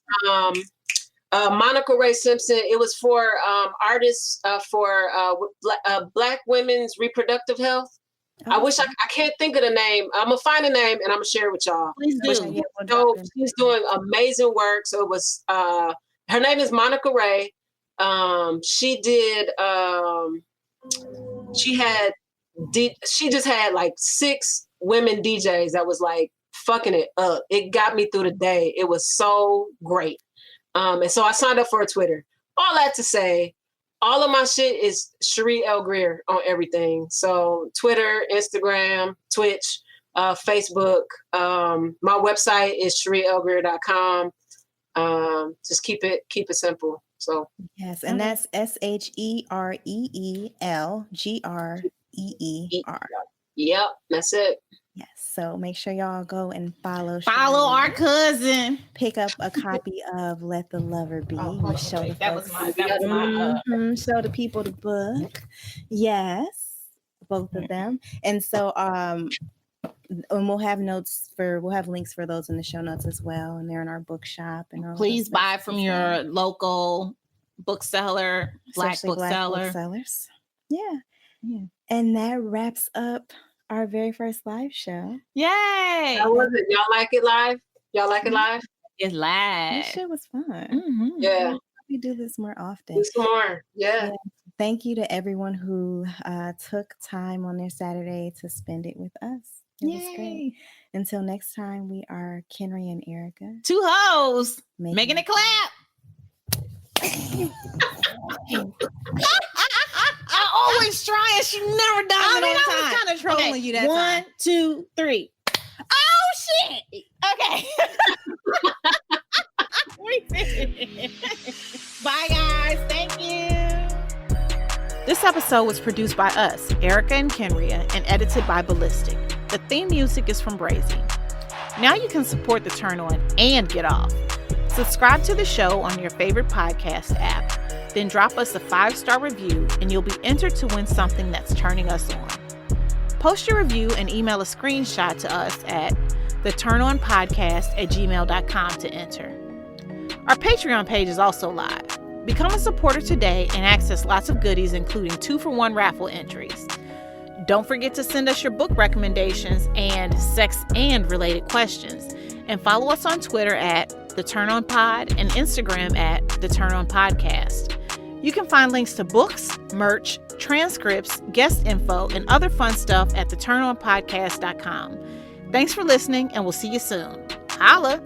Monica Ray Simpson. It was for artists for Black women's reproductive health. I wish I can't think of the name. I'm gonna find a name and I'm gonna share it with y'all. Please do. So she's doing amazing work. So it was her name is Monica Ray. She did she just had like 6 women DJs that was like fucking it up. It got me through the day. It was so great. And so I signed up for a Twitter. All that to say, all of my shit is Sheree L. Greer on everything. So Twitter, Instagram, Twitch, Facebook. My website is ShereeLGreer.com. Just keep it simple. So yes, and that's ShereelGreer. Yep, that's it. Yes, so make sure y'all go and follow our cousin. Pick up a copy of Let the Lover Be. Show the people the book. Yes, both of them. And so and we'll have links for those in the show notes as well, and they're in our bookshop. And please buy from your local bookseller, Black booksellers. Yeah. And that wraps up our very first live show. Yay! How was it? Y'all like it live? It's live. That shit was fun. Mm-hmm. Yeah. We do this more often. Do some more. Yeah. Thank you to everyone who took time on their Saturday to spend it with us. It was great. Until next time, we are Kenrya and Erica. 2 hoes making it clap. I always try and she never does it on time. I was kind of trolling you that time. 1, 2, 3. Oh shit! Okay. Bye guys. Thank you. This episode was produced by us, Erica and Kenrya, and edited by Ballistic. The theme music is from Brazy. Now you can support The Turn On and get off. Subscribe to the show on your favorite podcast app. Then drop us a 5-star review and you'll be entered to win something that's turning us on. Post your review and email a screenshot to us at theturnonpodcast@gmail.com to enter. Our Patreon page is also live. Become a supporter today and access lots of goodies, including 2-for-1 raffle entries. Don't forget to send us your book recommendations and sex and related questions. And follow us on Twitter at The Turn On Pod and Instagram at The Turn On Podcast. You can find links to books, merch, transcripts, guest info, and other fun stuff at theturnonpodcast.com. Thanks for listening, and we'll see you soon. Holla!